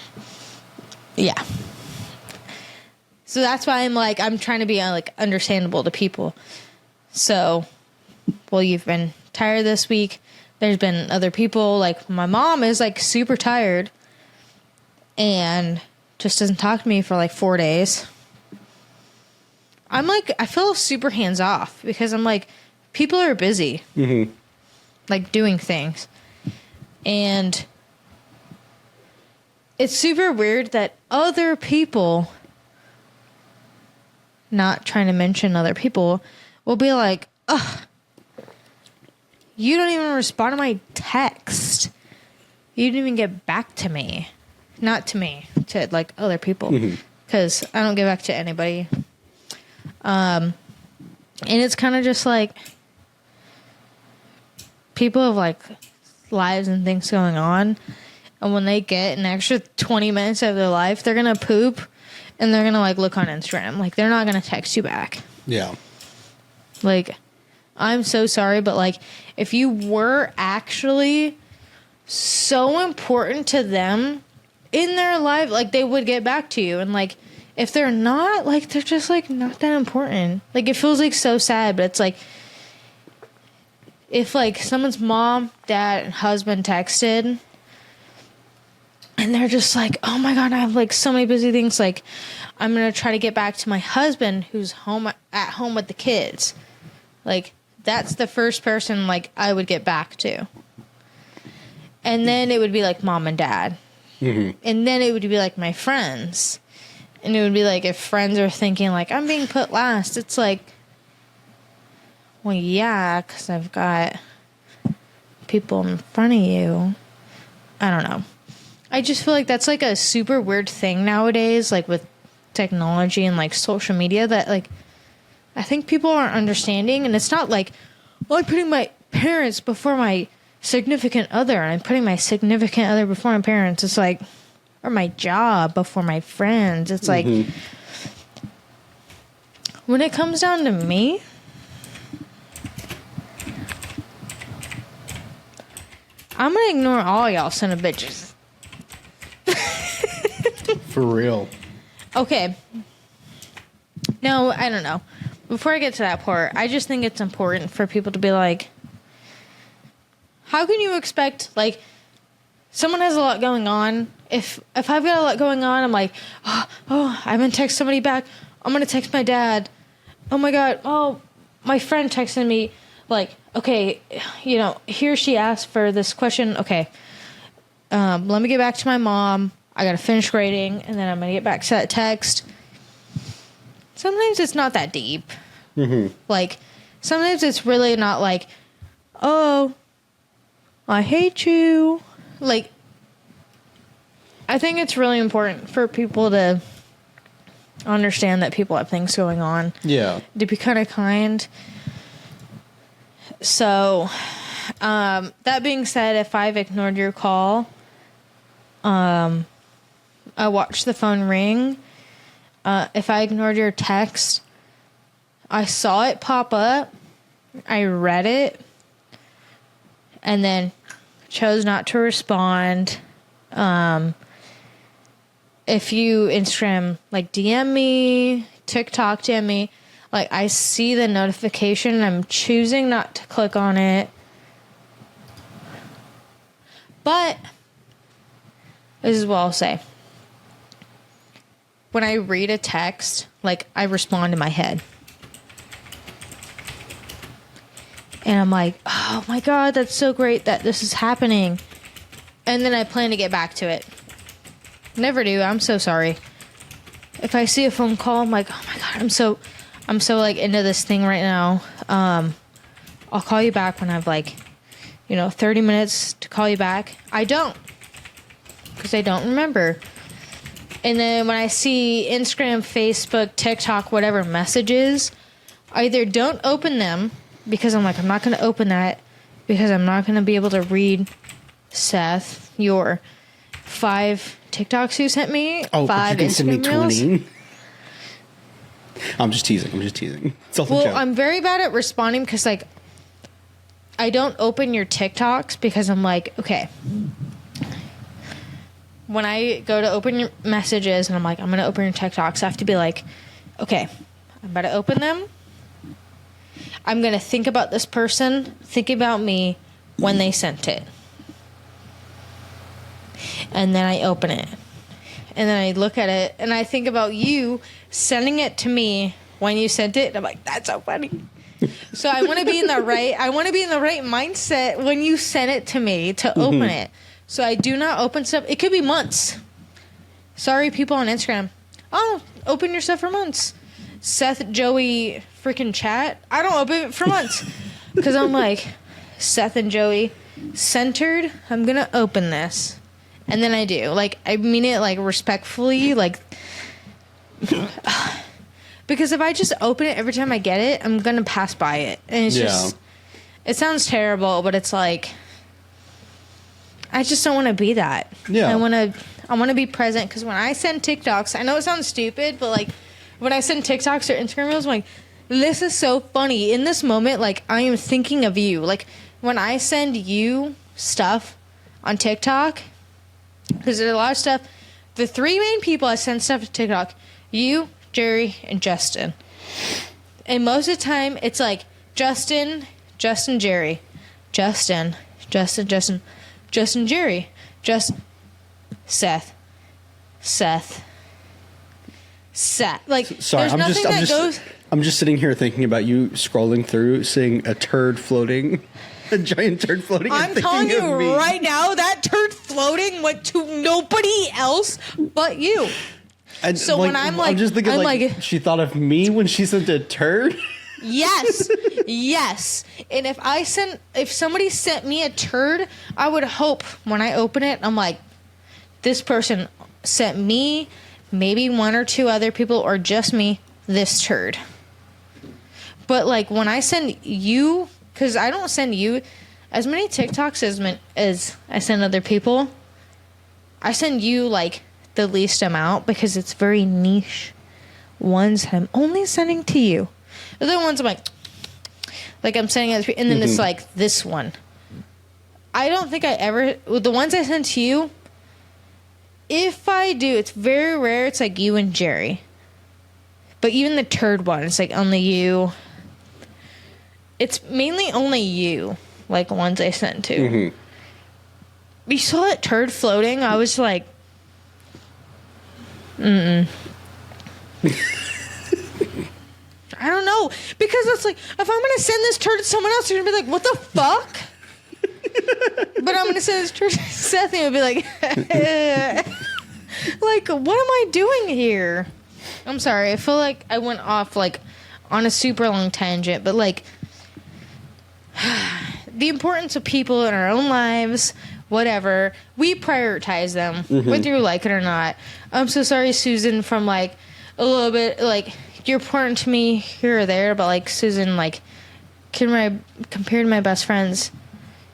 Yeah. So that's why I'm like, I'm trying to be like understandable to people. So, well, you've been tired this week. There's been other people, like my mom is like super tired and just doesn't talk to me for like 4 days. I'm like, I feel super hands off because I'm like, people are busy, like doing things. And it's super weird that other people, not trying to mention other people, will be like, ugh, you don't even respond to my text. You didn't even get back to me. Not to me, to like other people. Because I don't get back to anybody. And it's kind of just like, people have like lives and things going on. And when they get an extra 20 minutes of their life, they're going to poop and they're going to like look on Instagram. Like, they're not going to text you back. Yeah. Like, I'm so sorry, but like, if you were actually so important to them in their life, like, they would get back to you. And like, if they're not, like, they're just like not that important. Like, it feels like so sad, but it's like, if like someone's mom, dad, and husband texted and they're just like, oh my God, I have like so many busy things. Like, I'm going to try to get back to my husband who's at home with the kids. Like, that's the first person like I would get back to. And then it would be like mom and dad. And then it would be like my friends. And it would be like if friends are thinking like, I'm being put last, it's like, well, yeah, because I've got people in front of you. I don't know. I just feel like that's like a super weird thing nowadays, like with technology and like social media, that like I think people aren't understanding. And it's not like, well, I'm putting my parents before my significant other, and I'm putting my significant other before my parents. It's like, or my job before my friends. It's like, when it comes down to me, I'm gonna ignore all y'all son of bitches. For real. Okay. No, I don't know. Before I get to that part, I just think it's important for people to be like, how can you expect, like, someone has a lot going on. If I've got a lot going on, I'm like, oh, I'm gonna text somebody back. I'm gonna text my dad. Oh my God. Oh, my friend texted me. Like, okay, you know, here she asked for this question. Okay, let me get back to my mom. I gotta finish grading, and then I'm gonna get back to that text. Sometimes it's not that deep. Like, sometimes it's really not like, oh, I hate you. Like, I think it's really important for people to understand that people have things going on. Yeah. To be kind of kind. So, that being said, if I've ignored your call, I watched the phone ring. If I ignored your text, I saw it pop up. I read it. And then chose not to respond. If you Instagram, like, DM me, TikTok DM me, like, I see the notification, I'm choosing not to click on it. But this is what I'll say. When I read a text, like, I respond in my head. And I'm like, oh my God, that's so great that this is happening. And then I plan to get back to it. Never do. I'm so sorry. If I see a phone call, I'm like, oh my God, I'm so like into this thing right now. I'll call you back when I've, like, 30 minutes to call you back. I don't. Because I don't remember. And then when I see Instagram, Facebook, TikTok, whatever messages, I either don't open them because I'm like, I'm not going to open that because I'm not going to be able to read, Seth, your 5 TikToks you sent me. Oh, 5 but you can send me Instagram reels. 20. I'm just teasing. It's all a joke. I'm very bad at responding because, like, I don't open your TikToks because I'm like, okay. When I go to open your messages and I'm like, I'm going to open your TikToks, I have to be like, okay, I'm about to open them. I'm going to think about this person, think about me when they sent it. And then I open it. And then I look at it and I think about you sending it to me when you sent it. And I'm like, that's so funny. So I want to be in the right mindset when you send it to me to open it. So I do not open stuff. It could be months. Sorry, people on Instagram. Oh, open your stuff for months. Seth, Joey, freaking chat. I don't open it for months. Because I'm like, Seth and Joey, centered. I'm going to open this. And then I do. Like, I mean it, like, respectfully. Like, because if I just open it every time I get it, I'm going to pass by it. And it's just, it sounds terrible, but it's like, I just don't want to be that. Yeah. I want to be present because when I send TikToks, I know it sounds stupid, but like when I send TikToks or Instagram reels, I'm like, this is so funny. In this moment, like, I am thinking of you. Like, when I send you stuff on TikTok, because there's a lot of stuff, the 3 main people I send stuff to TikTok, you, Jerry, and Justin. And most of the time, it's like Justin, Jerry, Justin, Jerry, Seth. Like, Sorry, there's nothing that goes. I'm just sitting here thinking about you scrolling through, seeing a turd floating a giant turd floating. I'm and telling thinking you of me. right now, that turd floating went to nobody else but you. And So when I'm just thinking, I'm like, she thought of me when she sent a turd. Yes, yes. And if somebody sent me a turd, I would hope when I open it, I'm like, this person sent me, maybe one or two other people, or just me, this turd. But like when I send you, because I don't send you as many TikToks as I send other people, I send you like the least amount because it's very niche ones that I'm only sending to you. The other ones I'm like I'm sending other people, and then it's like this one. I don't think I ever, the ones I send to you, if I do, it's very rare. It's like you and Jerry. But even the turd one, it's like only you. It's mainly only you, like ones I send to. Mm-hmm. You saw that turd floating. I was like, I don't know. Because it's like, if I'm going to send this turd to someone else, they're going to be like, what the fuck? But I'm going to send this turd to Seth, and he'll be like, like, what am I doing here? I'm sorry. I feel like I went off, like, on a super long tangent. But, like, the importance of people in our own lives, whatever, we prioritize them, whether you like it or not. I'm so sorry, Susan, from, like, a little bit, like, you're important to me here or there, but, like, Susan, like, compared to my best friends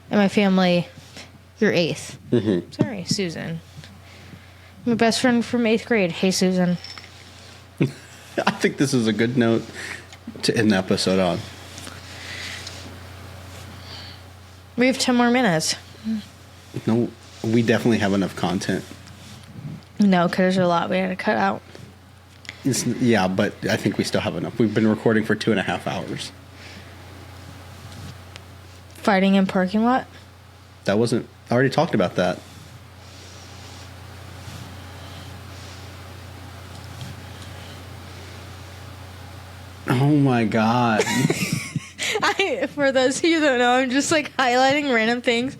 and my family, you're eighth. Sorry, Susan. My best friend from 8th grade. Hey, Susan. I think this is a good note to end the episode on. We have 10 more minutes. No, we definitely have enough content. No, because there's a lot we had to cut out. Yeah, but I think we still have enough. We've been recording for 2.5 hours. Fighting in parking lot? That wasn't... I already talked about that. Oh my god. For those of you that don't know, I'm just like highlighting random things.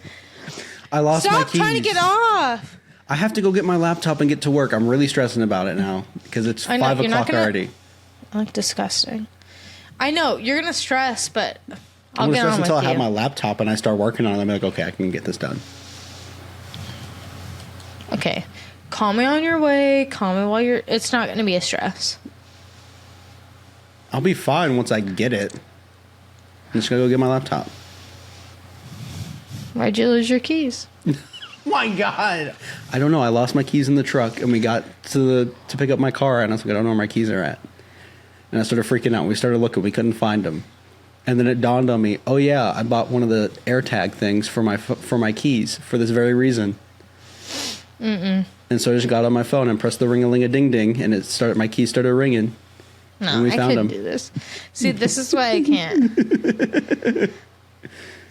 I lost my keys. Stop trying to get off. I have to go get my laptop and get to work. I'm really stressing about it now because it's 5 o'clock already. Like disgusting. I know you're gonna stress, but I'm I'll get gonna stress on with until I you. have my laptop and I start working on it. I'm like, okay, I can get this done. Okay, call me on your way. Call me while you're. It's not gonna be a stress. I'll be fine once I get it. I'm just gonna go get my laptop. Why'd you lose your keys? My God, I don't know. I lost my keys in the truck, and we got to pick up my car, and I was like, I don't know where my keys are at. And I started freaking out. We started looking. We couldn't find them. And then it dawned on me, oh yeah, I bought one of the AirTag things for my keys for this very reason. And so I just got on my phone and pressed the ring-a-ling-a-ding-ding, and my keys started ringing. No, and we I found couldn't them. do this. See, this is why I can't.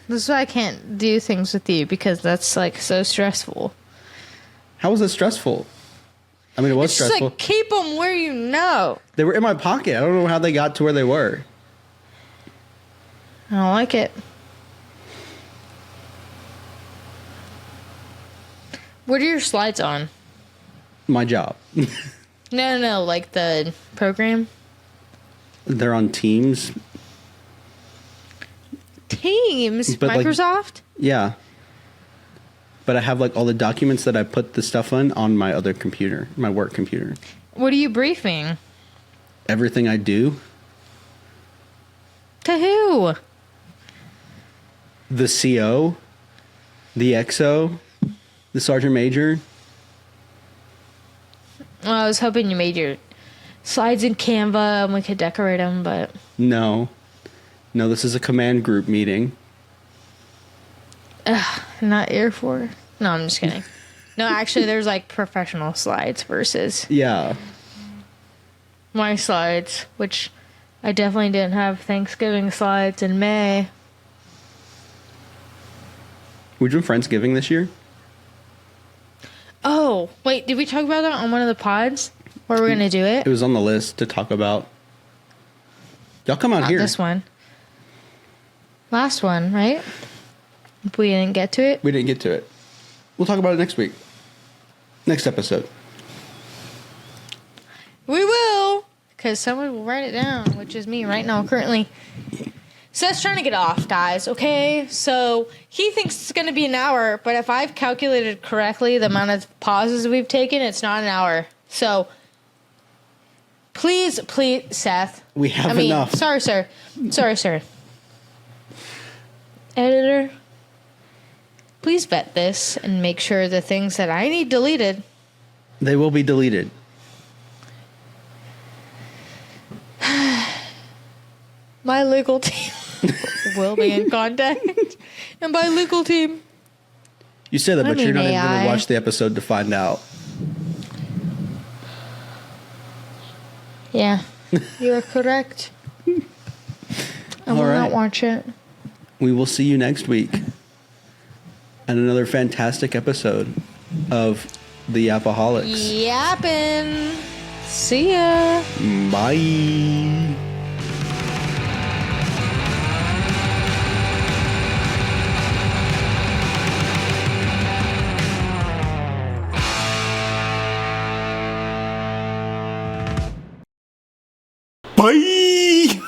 This is why I can't do things with you, because that's like so stressful. How was it stressful? I mean, it was It's stressful. just like, keep them where you know. They were in my pocket. I don't know how they got to where they were. I don't like it. What are your slides on? My job. No, like the program. They're on Teams. Teams? But, like, Microsoft? Yeah. But I have like all the documents that I put the stuff on my other computer, my work computer. What are you briefing? Everything I do. To who? The CO, the XO, the Sergeant Major. Well, I was hoping you made your slides in Canva and we could decorate them, but... No, this is a command group meeting. Not Air Force. No, I'm just kidding. No, actually, there's like professional slides versus Yeah. my slides, which I definitely didn't have Thanksgiving slides in May. Were you doing Friendsgiving this year? Oh, wait, did we talk about that on one of the pods? Where we're going to do it? It was on the list to talk about. Y'all come out Not here. this one. Last one, right? We didn't get to it. We didn't get to it. We'll talk about it next week. Next episode. We will, because someone will write it down, which is me right now, currently. Seth's trying to get off, guys, okay? So he thinks it's going to be an hour, but if I've calculated correctly the amount of pauses we've taken, it's not an hour. So please, Seth. We have enough. Sorry, sir. Editor, please vet this and make sure the things that I need deleted. They will be deleted. My legal team will be in contact. And by legal team, You say that, but you're not even going AI. to watch the episode to find out. yeah, you're correct. I will not watch it. We will see you next week. And another fantastic episode of the Yapaholics. Yappin'. See ya. Bye. Bye.